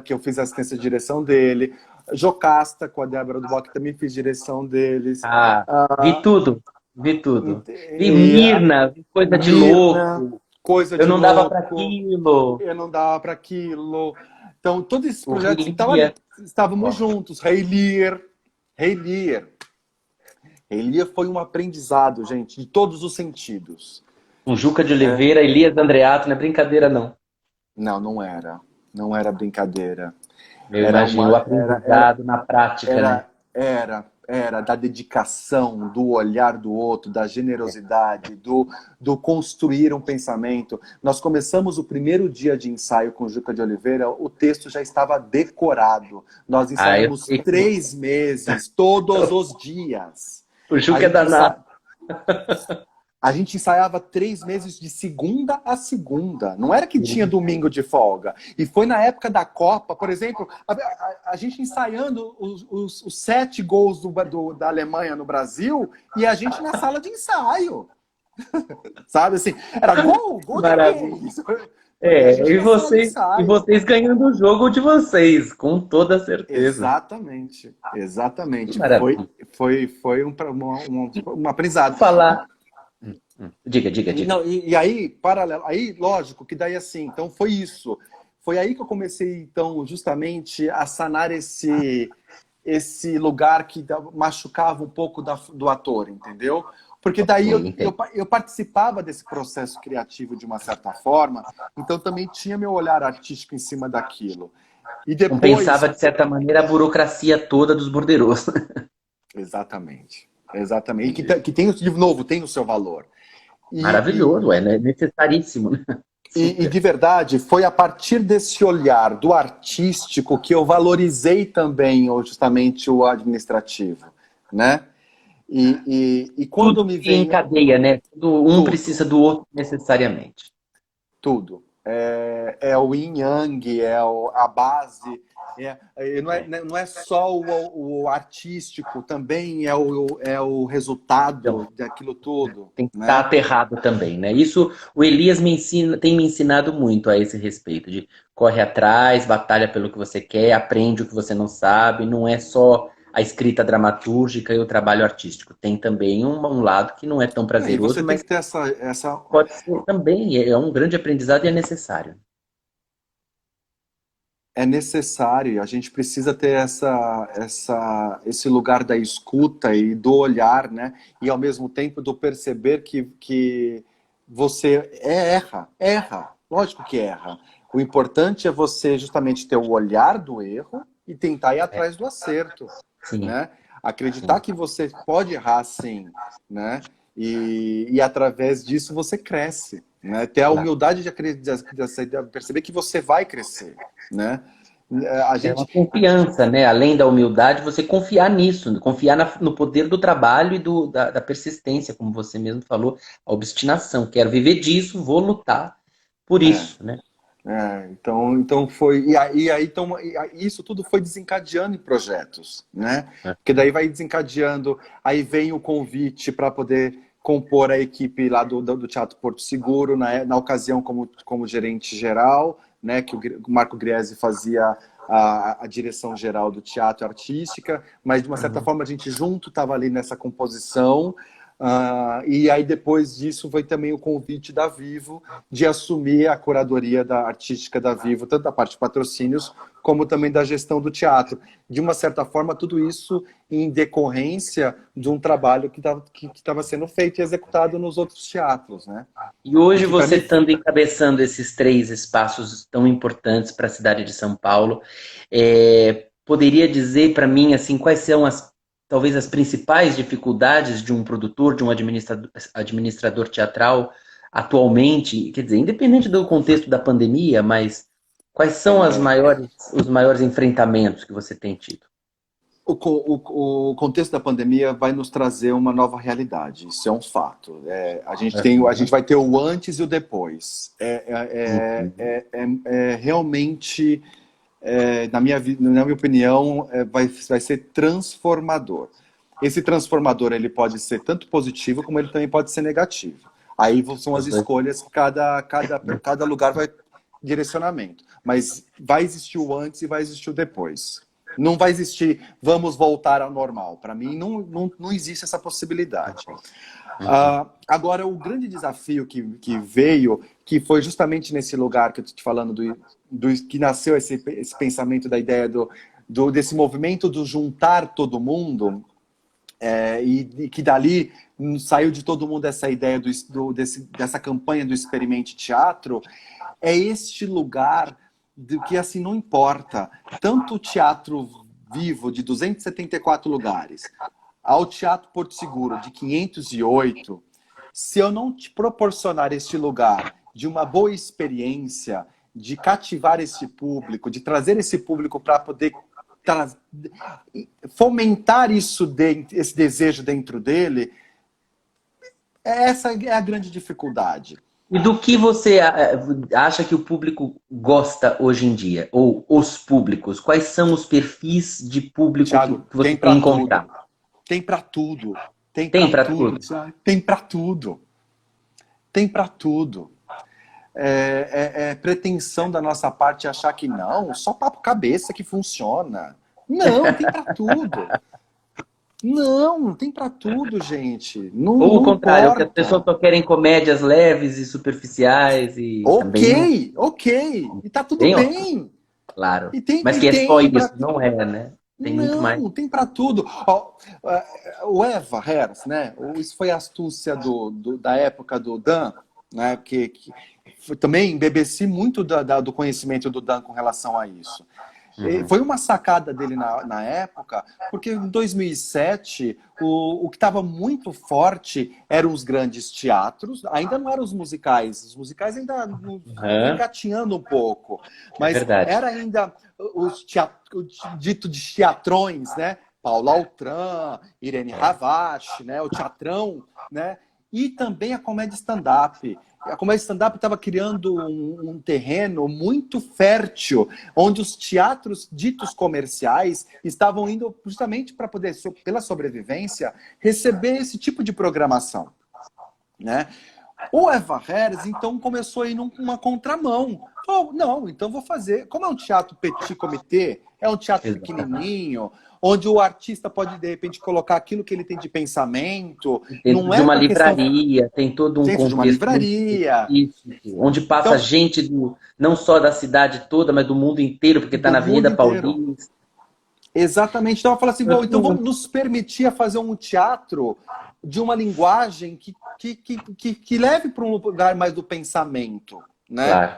que eu fiz a assistência de direção dele, Jocasta, com a Débora do Bock, também fiz direção deles. Vi tudo. Vi Mirna, coisa de louco. Eu não dava para aquilo. Eu não dava para aquilo. Então, todos esses projetos estávamos juntos. Rei Lear. Rei Lear foi um aprendizado, gente, de todos os sentidos. Com Juca de Oliveira, Elias Andreato, não é brincadeira, não. Não era. Não era brincadeira. Eu imagino o aprendizado na prática, né? Era da dedicação, do olhar do outro, da generosidade, do construir um pensamento. Nós começamos o primeiro dia de ensaio com Juca de Oliveira, o texto já estava decorado. Nós ensaiamos 3 meses, todos os dias. O Juca é danado. A gente ensaiava 3 meses de segunda a segunda. Não era que tinha domingo de folga. E foi na época da Copa, por exemplo, a gente ensaiando os 7 gols da Alemanha no Brasil e a gente na sala de ensaio. Sabe assim? Era gol de Maravilha. quem? E a É, gente na sala de e ensaio. vocês ganhando o jogo de vocês, com toda certeza. Exatamente. Que Exatamente. maravilha. Foi um aprendizado. Falar. Diga, diga, E, diga. não, e aí, paralelo, aí, lógico, que daí assim, então foi isso. Foi aí que eu comecei, então, justamente a sanar esse lugar que machucava um pouco do ator, entendeu? Porque daí Ok, entendo. eu participava desse processo criativo de uma certa forma, então também tinha meu olhar artístico em cima daquilo. E depois, Compensava, de certa maneira, a burocracia toda dos borderôs. exatamente, exatamente, e Entendi. que tem, de novo, tem o seu valor. E, Maravilhoso, é necessaríssimo, né? E de Super. verdade, foi a partir desse olhar do artístico que eu valorizei também justamente o administrativo, né? E Tudo quando me se vem encadeia, né? Um tudo, precisa do outro necessariamente. tudo, é o yin yang, a base, É. não é só o artístico, também é o resultado Então, daquilo tudo, tem que estar né? aterrado também, né? Isso o Elias tem me ensinado muito a esse respeito, de corre atrás, batalha pelo que você quer, aprende o que você não sabe, não é só a escrita dramatúrgica e o trabalho artístico. Tem também um lado que não é tão E você prazeroso, tem mas que ter essa pode ser também, é um grande aprendizado e é necessário. é necessário, a gente precisa ter esse lugar da escuta e do olhar, né? E ao mesmo tempo do perceber que você erra, lógico que erra. O importante é você justamente ter o olhar do erro e tentar ir É, atrás do acerto, sim, né? Acreditar sim. que você pode errar sim, né? E através disso você cresce, né? Ter a Claro. humildade de perceber que você vai crescer, né? A É uma gente, confiança, né? Além da humildade, você confiar nisso, confiar no poder do trabalho e da persistência, como você mesmo falou, a obstinação. Quero viver disso, vou lutar por é, isso, né? então foi isso tudo foi desencadeando em projetos, né? É. Porque daí vai desencadeando, aí vem o convite para poder compor a equipe lá do Teatro Porto Seguro na ocasião como gerente geral, né? Que o Marco Griesi fazia a direção geral do teatro artística, mas de uma certa Uhum. forma a gente junto estava ali nessa composição. E aí depois disso foi também o convite da Vivo de assumir a curadoria artística da Vivo, tanto da parte de patrocínios como também da gestão do teatro. De uma certa forma, tudo isso em decorrência de um trabalho que estava sendo feito e executado nos outros teatros, né? E E hoje que para você mim estando encabeçando esses 3 espaços tão importantes para a cidade de São Paulo, poderia dizer para mim assim quais são talvez as principais dificuldades de um produtor, de um administrador teatral atualmente, quer dizer, independente do contexto da pandemia, mas quais são os maiores enfrentamentos que você tem tido? o contexto da pandemia vai nos trazer uma nova realidade, isso é um fato. A gente vai ter o antes e o depois. Uhum. Realmente, na minha opinião, vai ser transformador. Esse transformador ele pode ser tanto positivo como ele também pode ser negativo. Aí são as Os dois. escolhas que cada lugar vai direcionamento. Mas vai existir o antes e vai existir o depois. Não vai existir vamos voltar ao normal. Para mim, não existe essa possibilidade. Uhum. Agora, o grande desafio que veio, que foi justamente nesse lugar que eu estou te falando, que nasceu esse pensamento da ideia desse movimento do juntar todo mundo, e que dali saiu de todo mundo essa ideia dessa campanha do Experimente Teatro, é este lugar do que assim não importa. Tanto o teatro vivo de 274 lugares, ao Teatro Porto Seguro de 508, se eu não te proporcionar este lugar de uma boa experiência, de cativar esse público, de trazer esse público para poder fomentar esse desejo dentro dele, Essa é a grande dificuldade. E do que você acha que o público gosta hoje em dia? Ou os públicos? Quais são os perfis de público Tiago, que você tem tem para encontrado? tudo. Tem para tudo. Tem Tem para para tudo, tudo? Tiago. Tem para tudo. Tem para tudo. É pretensão da nossa parte achar que não, só papo cabeça que funciona. Não, tem para tudo. Não, tem para tudo, gente. Não, Ou o não contrário, que as pessoas importa. só querem comédias leves e superficiais e também não Ok, ok. E tá tudo tem, ó, bem. claro. E tem, Mas e que é só tem para isso, não é, né? Tem muito mais. não, tem para tudo. Ó, o Eva Hers, né? Isso foi a astúcia da época do Dan, né? Também embebeci muito do conhecimento do Dan com relação a isso. Uhum. Foi uma sacada dele na época, porque em 2007 o que estava muito forte eram os grandes teatros, ainda não eram os musicais ainda vinham Uhum. engatinhando um pouco, É mas verdade. era ainda o dito de teatrões, né? Paulo Altran, Irene É. Ravache, né? O teatrão, né? E também a comédia stand-up. A comédia stand-up estava criando um terreno muito fértil, onde os teatros ditos comerciais estavam indo justamente para poder, pela sobrevivência, receber esse tipo de programação, né? O Eva Hers, então, começou a ir numa contramão. Falou, não, então vou fazer. Como é um teatro petit comité, é um teatro Exatamente. pequenininho, onde o artista pode, de repente, colocar aquilo que ele tem de pensamento, Dentro não de é uma para questão livraria, tem todo um dentro de uma contexto muito livraria. específico, onde passa Então, gente não só da cidade toda, mas do mundo inteiro, porque está do na mundo Avenida inteiro. Paulista. Exatamente. Então, eu falo assim, bom, então vamos nos permitir a fazer um teatro de uma linguagem que leve para um lugar mais do pensamento, né? Claro,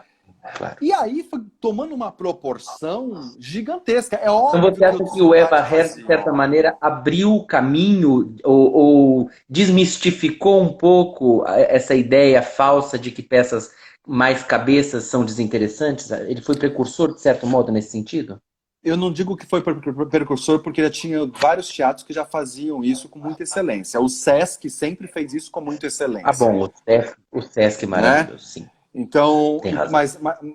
claro. E aí foi tomando uma proporção gigantesca. É Então óbvio você que acha outros que o Eva lugares Herd, de certa faziam. maneira, abriu o caminho ou desmistificou um pouco essa ideia falsa de que peças mais cabeças são desinteressantes? Ele foi precursor, de certo modo, nesse sentido? Eu não digo que foi precursor, porque já tinha vários teatros que já faziam isso com muita excelência. O Sesc sempre fez isso com muita Ah, excelência, bom, o Sesc é né? maravilhoso, sim, Então, tem razão.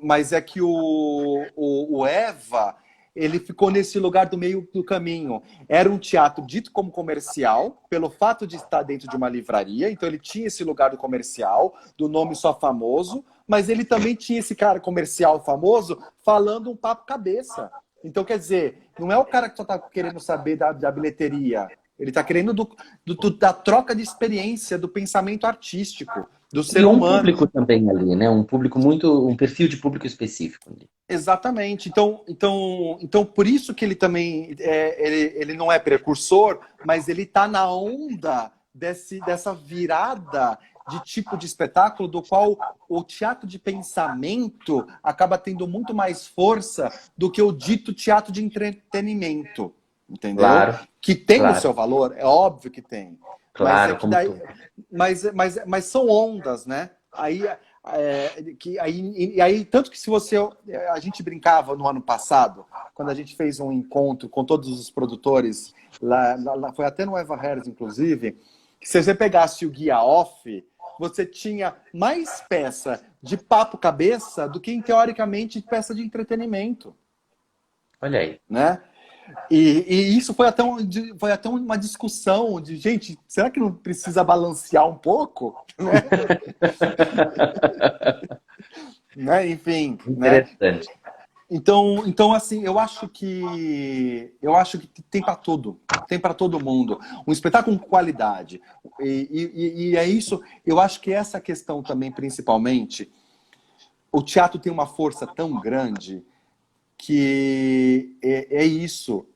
mas é que o Eva, ele ficou nesse lugar do meio do caminho. Era um teatro dito como comercial, pelo fato de estar dentro de uma livraria, então ele tinha esse lugar do comercial, do nome só famoso, mas ele também tinha esse cara comercial famoso falando um papo cabeça. Então, quer dizer, não é o cara que só está querendo saber da bilheteria, ele está querendo da troca de experiência, do pensamento artístico, do ser Criou um humano. público também ali, né? Um perfil de público específico ali. Exatamente. Então, por isso que ele também ele não é precursor, mas ele está na onda dessa virada de tipo de espetáculo do qual o teatro de pensamento acaba tendo muito mais força do que o dito teatro de entretenimento, entendeu? Claro, Que tem o claro, seu valor, é óbvio que tem, mas é claro, que como daí, tudo. mas são ondas, né? E aí, tanto que se você. A gente brincava no ano passado, quando a gente fez um encontro com todos os produtores, foi até no Eva Harris, inclusive, que se você pegasse o guia off, você tinha mais peça de papo cabeça do que, teoricamente, peça de entretenimento, Olha aí. né? E isso foi até uma discussão de, gente, será que não precisa balancear um pouco? Né? Enfim, né? Interessante. Então assim, eu acho que tem para tudo, tem para todo mundo. Um espetáculo com qualidade. E é isso, eu acho que essa questão também, principalmente, o teatro tem uma força tão grande que é isso.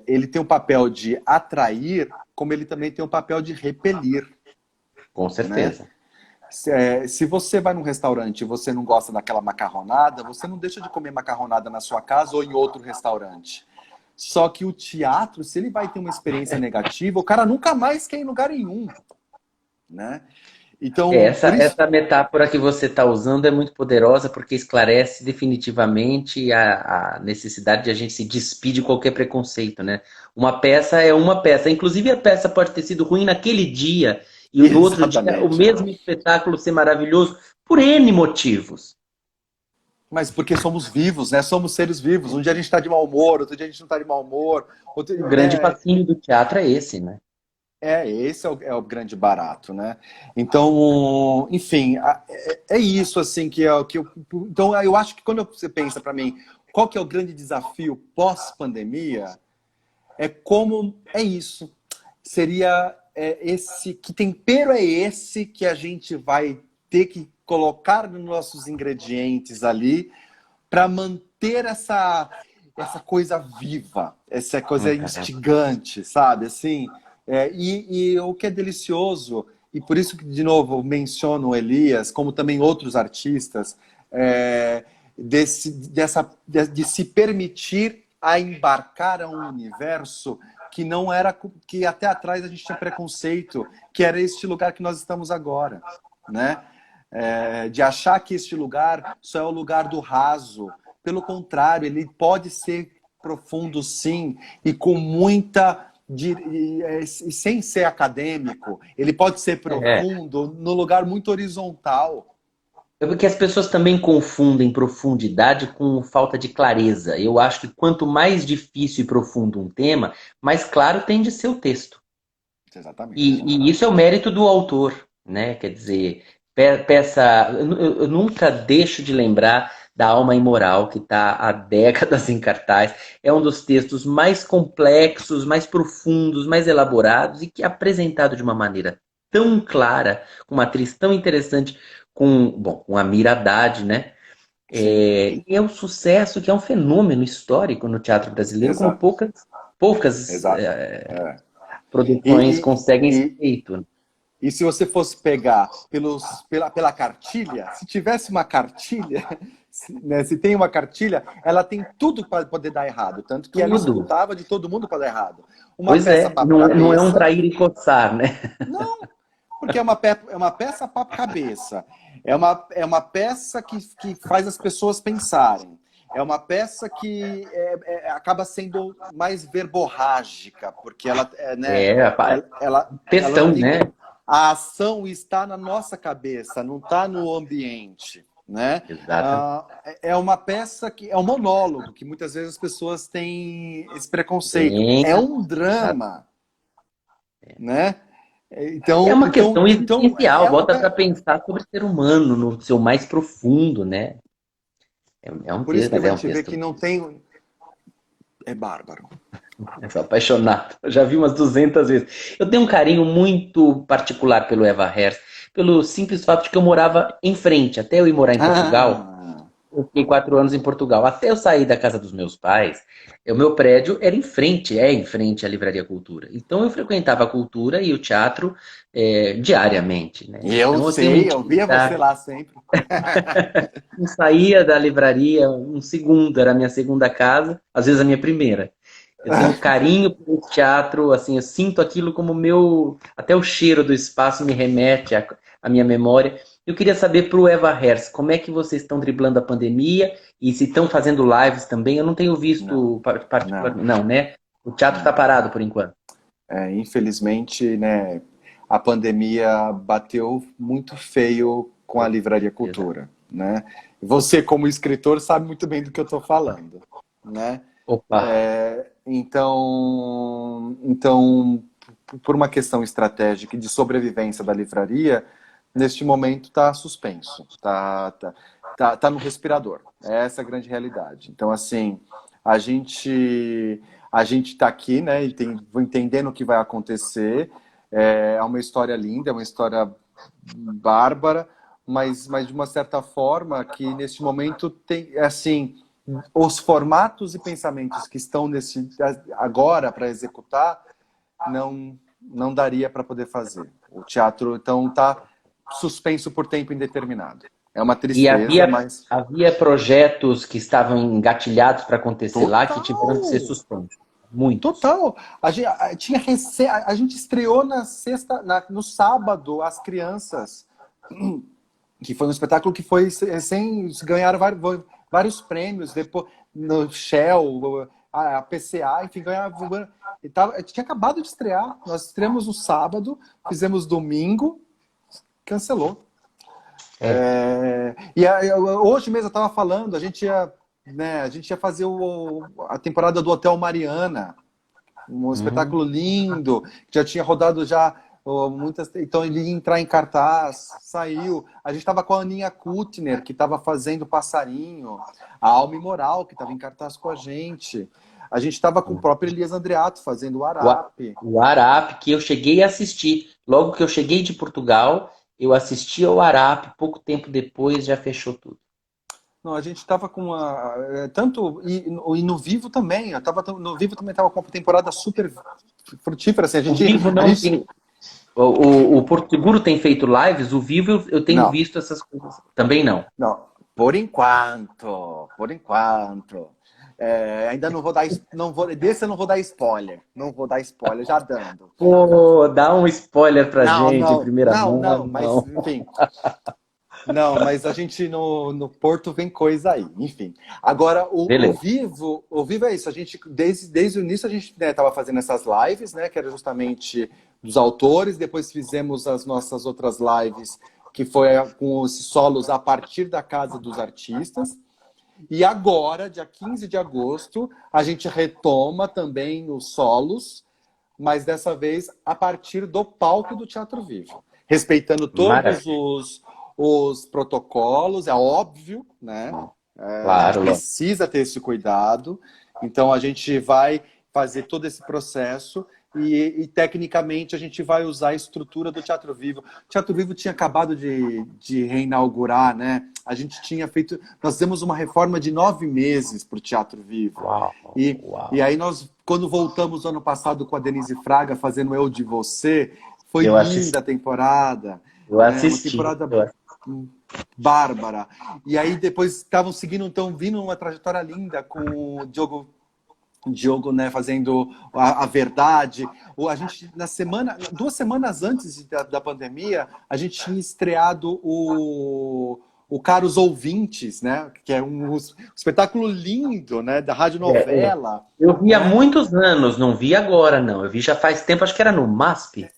Ele tem um papel de atrair, como ele também tem um papel de repelir, Com né? certeza. Se você vai num restaurante e você não gosta daquela macarronada, você não deixa de comer macarronada na sua casa ou em outro restaurante. Só que o teatro, se ele vai ter uma experiência negativa, o cara nunca mais quer ir em lugar nenhum, né? Então, Essa, por isso, essa metáfora que você está usando é muito poderosa porque esclarece definitivamente a necessidade de a gente se despir de qualquer preconceito, né? Uma peça é uma peça. Inclusive, a peça pode ter sido ruim naquele dia e no outro dia o Exatamente. mesmo espetáculo ser maravilhoso por N motivos. Mas porque somos vivos, né? Somos seres vivos. Um dia a gente está de mau humor, outro dia a gente não está de mau humor. Outro, O grande né? fascínio do teatro é esse, né? Esse é o grande barato, né? Então, enfim, é isso assim que é o que eu, então eu acho que quando você pensa para mim, qual que é o grande desafio pós-pandemia, é como é isso. Seria esse, que tempero é esse que a gente vai ter que colocar nos nossos ingredientes ali para manter essa coisa viva, essa coisa instigante, sabe? Assim, e o que é delicioso, e por isso que, de novo, eu menciono o Elias, como também outros artistas, de se permitir a embarcar a um universo que não era, que até atrás a gente tinha preconceito, que era este lugar que nós estamos agora, né? De achar que este lugar só é o lugar do raso. Pelo contrário, ele pode ser profundo, sim, e com muita. E sem ser acadêmico, ele pode ser É. profundo no lugar muito horizontal. É porque as pessoas também confundem profundidade com falta de clareza. Eu acho que quanto mais difícil e profundo um tema, mais claro tem de ser o texto. Exatamente. E isso é o mérito do autor, né? Quer dizer, peça. Eu nunca deixo de lembrar da Alma Imoral, que está há décadas em cartaz. É um dos textos mais complexos, mais profundos, mais elaborados e que é apresentado de uma maneira tão clara, com uma atriz tão interessante, com a Mira Haddad, né? Sim, E é um sucesso que é um fenômeno histórico no teatro brasileiro, como exato, poucas exato. produções E, conseguem esse e, feito. e se você fosse pegar pela cartilha, se tivesse uma cartilha, né, se tem uma cartilha, ela tem tudo para poder dar errado. Tanto que ela Tudo. escutava de todo mundo para dar errado. Uma Pois peça é, papo não é um cabeça, trair e coçar, né? não, porque é uma peça papo cabeça. É uma peça que faz as pessoas pensarem. É uma peça que acaba sendo mais verborrágica, porque né, É, ela textão, tem né? a ação está na nossa cabeça, não está no ambiente, né? Exato. É uma peça que é um monólogo que muitas vezes as pessoas têm esse preconceito. Bem, É um exato. drama, né? É uma questão Então existencial, é uma volta para pensar sobre o ser humano no seu mais profundo, né? É um por isso texto, que mas a é um gente vê texto. que não tem é bárbaro. Eu sou apaixonado. Eu já vi umas 200 vezes. Eu tenho um carinho muito particular pelo Eva Herz, pelo simples fato de que eu morava em frente. Até eu ir morar em Portugal, Ah, eu fiquei 4 anos em Portugal. Até eu sair da casa dos meus pais, o meu prédio era em frente à Livraria Cultura. Então eu frequentava a cultura e o teatro diariamente, né? e eu Então eu tenho uma sei, eu via você intimidade. lá sempre. Não saía da livraria um segundo, era a minha segunda casa, às vezes a minha primeira. Eu tenho um carinho pelo teatro, assim, eu sinto aquilo como meu. Até o cheiro do espaço me remete à minha memória. Eu queria saber para o Eva Hers, como é que vocês estão driblando a pandemia e se estão fazendo lives também? Eu não tenho Não, visto não, particularmente. Não, né? O teatro está não. parado por enquanto. Infelizmente, né, a pandemia bateu muito feio com a Livraria Exato. Cultura, né? Você, como escritor, sabe muito bem do que eu estou falando, né? Opa, Então, por uma questão estratégica e de sobrevivência da livraria, neste momento está suspenso, tá no respirador. Essa é a grande realidade. Então, assim, a gente a gente está aqui, né, entendendo o que vai acontecer. É uma história linda, é uma história bárbara, mas de uma certa forma que neste momento tem, assim, os formatos e pensamentos que estão agora para executar não daria para poder fazer. O teatro então está suspenso por tempo indeterminado. É uma e tristeza, havia, mas havia projetos que estavam engatilhados para acontecer lá que tiveram que ser total, suspensos. Muitos. total. A gente estreou na sexta, no sábado as crianças, que foi um espetáculo que foi sem ganhar vários prêmios depois no Shell. a PCA, enfim, ganhava. Tinha acabado de estrear. Nós estreamos no sábado, fizemos domingo, cancelou. Hoje mesmo eu estava falando, a gente ia fazer a temporada do Hotel Mariana, um espetáculo lindo, que já tinha rodado já muitas. Então ele ia entrar em cartaz, saiu. A gente estava com a Aninha Kuttner, que estava fazendo Passarinho, a Alma Moral, que estava em cartaz com a gente. A gente estava com o próprio Elias Andreato fazendo o Arape. O Arape, que eu cheguei a assistir. Logo que eu cheguei de Portugal, eu assisti ao Arape, pouco tempo depois já fechou tudo. Não, a gente estava com uma. Tanto. E no Vivo também. No Vivo também estava com uma temporada super frutífera. Assim, O Vivo não tem. O Porto Seguro tem feito lives, o Vivo eu tenho visto essas coisas. Também não. Não, por enquanto. Por enquanto. Ainda não vou dar. Desse eu não vou dar spoiler. Não vou dar spoiler, já dando. Pô, dá um spoiler pra gente, primeira mão. Não, mas enfim. Não, mas a gente no Porto vem coisa aí, enfim. Agora, o Vivo é isso. A gente, desde o início, a gente estava fazendo essas lives, né? Que era justamente dos autores. Depois fizemos as nossas outras lives, que foi com os solos a partir da Casa dos Artistas. E agora, dia 15 de agosto, a gente retoma também os solos, mas dessa vez a partir do palco do Teatro Vivo. Respeitando todos os protocolos, é óbvio, né? Claro, precisa ter esse cuidado. Então a gente vai fazer todo esse processo e tecnicamente a gente vai usar a estrutura do Teatro Vivo. O Teatro Vivo tinha acabado de reinaugurar, né? A gente tinha feito. Nós fizemos uma reforma de 9 meses para o Teatro Vivo. E aí nós, quando voltamos ano passado com a Denise Fraga fazendo Eu de Você, foi linda a temporada. Eu assisti. Uma temporada bárbara. E aí depois estavam seguindo, então, vindo uma trajetória linda com o Diogo, né, fazendo a verdade. A gente, 2 semanas antes da pandemia, a gente tinha estreado o Caros Ouvintes, né, que é um espetáculo lindo, né, da radionovela. Eu vi há muitos anos, não vi agora, não. Eu vi já faz tempo, acho que era no MASP.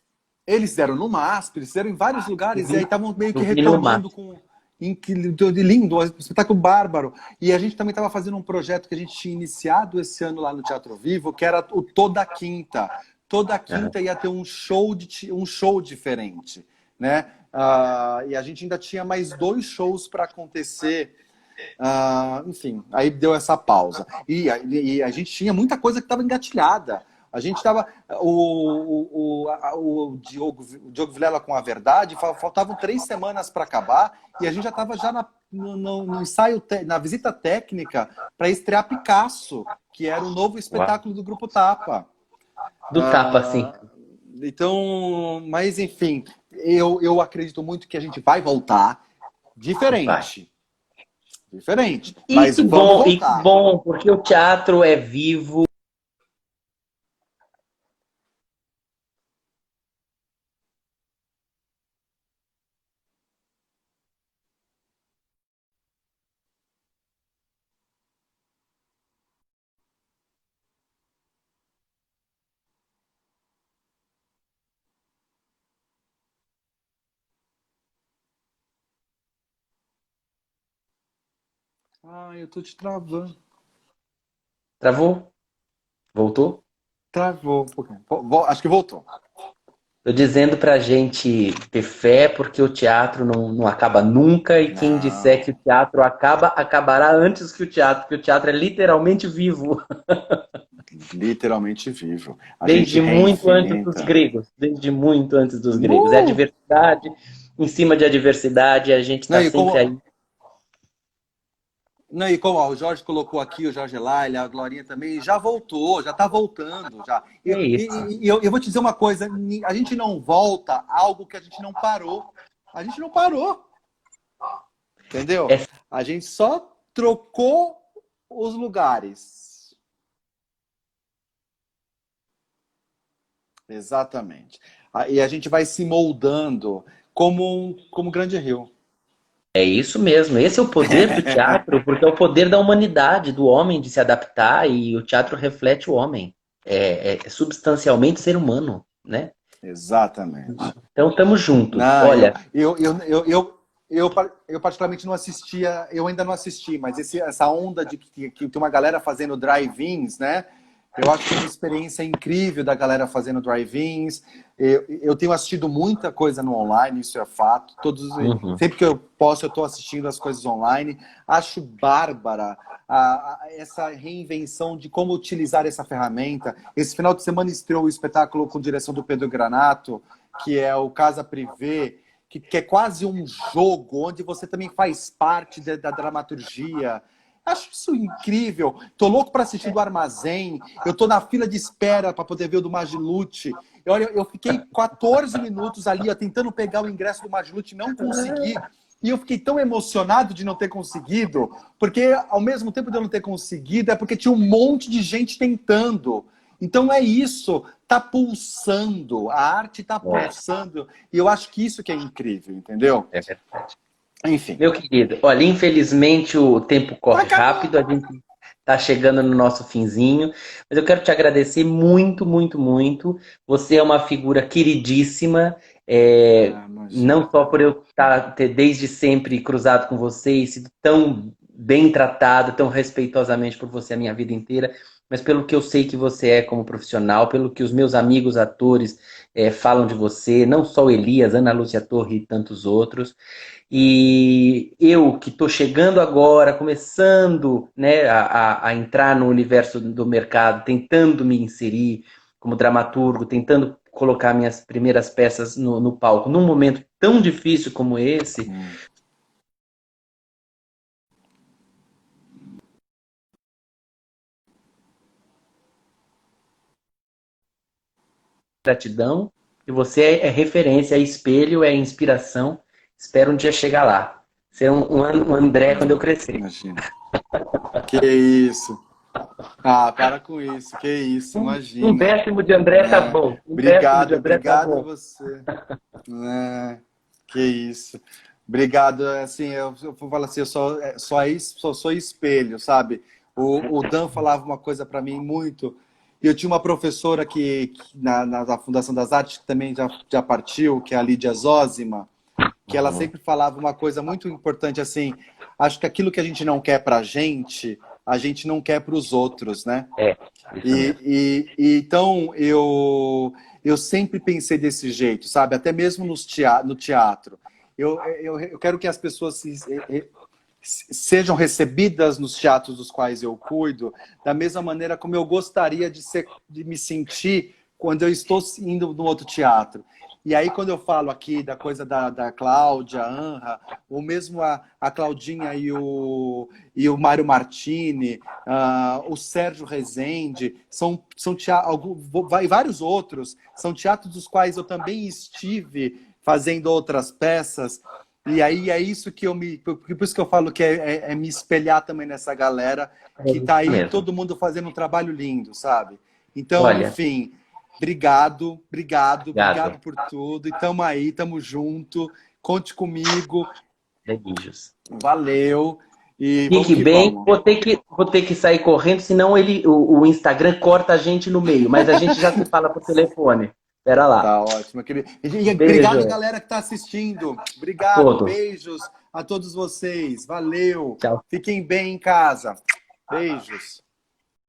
Eles deram no MASP, eles deram em vários lugares, e aí estavam meio que retomando com lindo, um espetáculo bárbaro. E a gente também estava fazendo um projeto que a gente tinha iniciado esse ano lá no Teatro Vivo, que era o Toda Quinta. Toda Quinta ia ter um show diferente, né? E a gente ainda tinha mais 2 shows para acontecer. Enfim, aí deu essa pausa. E a gente tinha muita coisa que estava engatilhada. A gente estava. O Diogo Vilela com a verdade, faltavam 3 semanas para acabar, e a gente já estava no ensaio, na visita técnica, para estrear Picasso, que era o novo espetáculo do Grupo Tapa. Do Tapa, sim. Então, mas enfim, eu acredito muito que a gente vai voltar diferente. Diferente. Mas e que bom, porque o teatro é vivo. Eu tô te travando. Travou? Voltou? Travou um pouquinho. Acho que voltou. Tô dizendo pra gente ter fé, porque o teatro não acaba nunca, e quem disser que o teatro acaba, acabará antes que o teatro, porque o teatro é literalmente vivo. Literalmente vivo. Desde muito antes dos gregos. Desde muito antes dos gregos. É a diversidade, em cima de adversidade, a gente está sempre aí. Não, e como o Jorge colocou aqui, o Jorge Laila, a Glorinha também, já voltou, já está voltando. Já. E eu vou te dizer uma coisa, a gente não volta a algo que a gente não parou. A gente não parou. Entendeu? A gente só trocou os lugares. Exatamente. E a gente vai se moldando como Grande Rio. É isso mesmo. Esse é o poder do teatro, porque é o poder da humanidade, do homem de se adaptar, e o teatro reflete o homem. É substancialmente ser humano, né? Exatamente. Então, estamos juntos. Não, Olha, eu particularmente não assistia, eu ainda não assisti, mas essa onda de que tem uma galera fazendo drive-ins, né? Eu acho que é uma experiência incrível da galera fazendo drive-ins. Eu tenho assistido muita coisa no online, isso é fato. uhum, Sempre que eu posso, eu estou assistindo as coisas online. Acho bárbara essa reinvenção de como utilizar essa ferramenta. Esse final de semana estreou o espetáculo com direção do Pedro Granato, que é o Casa Privé, que é quase um jogo, onde você também faz parte da dramaturgia. Acho isso incrível. Tô louco para assistir do Armazém. Eu tô na fila de espera para poder ver o do Magilute. Olha, eu fiquei 14 minutos ali, ó, tentando pegar o ingresso do Magilute, não consegui. E eu fiquei tão emocionado de não ter conseguido, porque ao mesmo tempo de eu não ter conseguido, é porque tinha um monte de gente tentando. Então é isso, tá pulsando, a arte tá pulsando. E eu acho que isso que é incrível, entendeu? é verdade. Enfim. Meu querido, olha, infelizmente o tempo Tá corre rápido, a acabando. gente está chegando no nosso finzinho, mas eu quero te agradecer muito, muito, muito. Você é uma figura queridíssima, Ah, não imagina. só por eu ter desde sempre cruzado com você e sido tão bem tratado, tão respeitosamente por você a minha vida inteira, mas pelo que eu sei que você é como profissional, pelo que os meus amigos atores falam de você, não só o Elias, Ana Lúcia Torre e tantos outros. E eu que estou chegando agora, começando, né, a entrar no universo do mercado, tentando me inserir como dramaturgo, tentando colocar minhas primeiras peças no palco, num momento tão difícil como esse, gratidão. E você é referência, é espelho, é inspiração. Espero um dia chegar lá. Ser um André quando eu crescer. Imagina. Que isso. Ah, para com isso. Que isso, Um imagina. décimo de André tá É, bom. Um décimo de obrigado, André tá obrigado a bom. você. É, que isso. Obrigado. Assim, eu falo assim, só sou espelho, sabe? O Dan falava uma coisa para mim muito. Eu tinha uma professora na Fundação das Artes, que também já partiu, que é a Lídia Zózima, que ela Uhum. sempre falava uma coisa muito importante, assim, acho que aquilo que a gente não quer para a gente não quer para os outros, né? É, isso mesmo. Então eu sempre pensei desse jeito, sabe? Até mesmo no teatro. Eu quero que as pessoas sejam recebidas nos teatros dos quais eu cuido, da mesma maneira como eu gostaria de me sentir quando eu estou indo no outro teatro. E aí, quando eu falo aqui da coisa da Cláudia, Anra, ou mesmo a Claudinha e o Mário Martini, o Sérgio Rezende, são e vários outros, são teatros dos quais eu também estive fazendo outras peças. E aí é isso que por isso que eu falo que é me espelhar também nessa galera É que está isso aí, mesmo. todo mundo fazendo um trabalho lindo, sabe? Então, Olha, enfim, obrigado, obrigado, obrigado. obrigado por tudo. E tamo aí, tamo junto. Conte comigo. Beijos. Valeu. E vamos Fique que bem. vamos. Vou ter que sair correndo, senão o Instagram corta a gente no meio. Mas a gente já se fala por telefone. Espera lá. Tá ótimo, querido. E obrigado, Beijo. galera que está assistindo. Obrigado, Todos. beijos a todos vocês. Valeu. Tchau. Fiquem bem em casa. Beijos.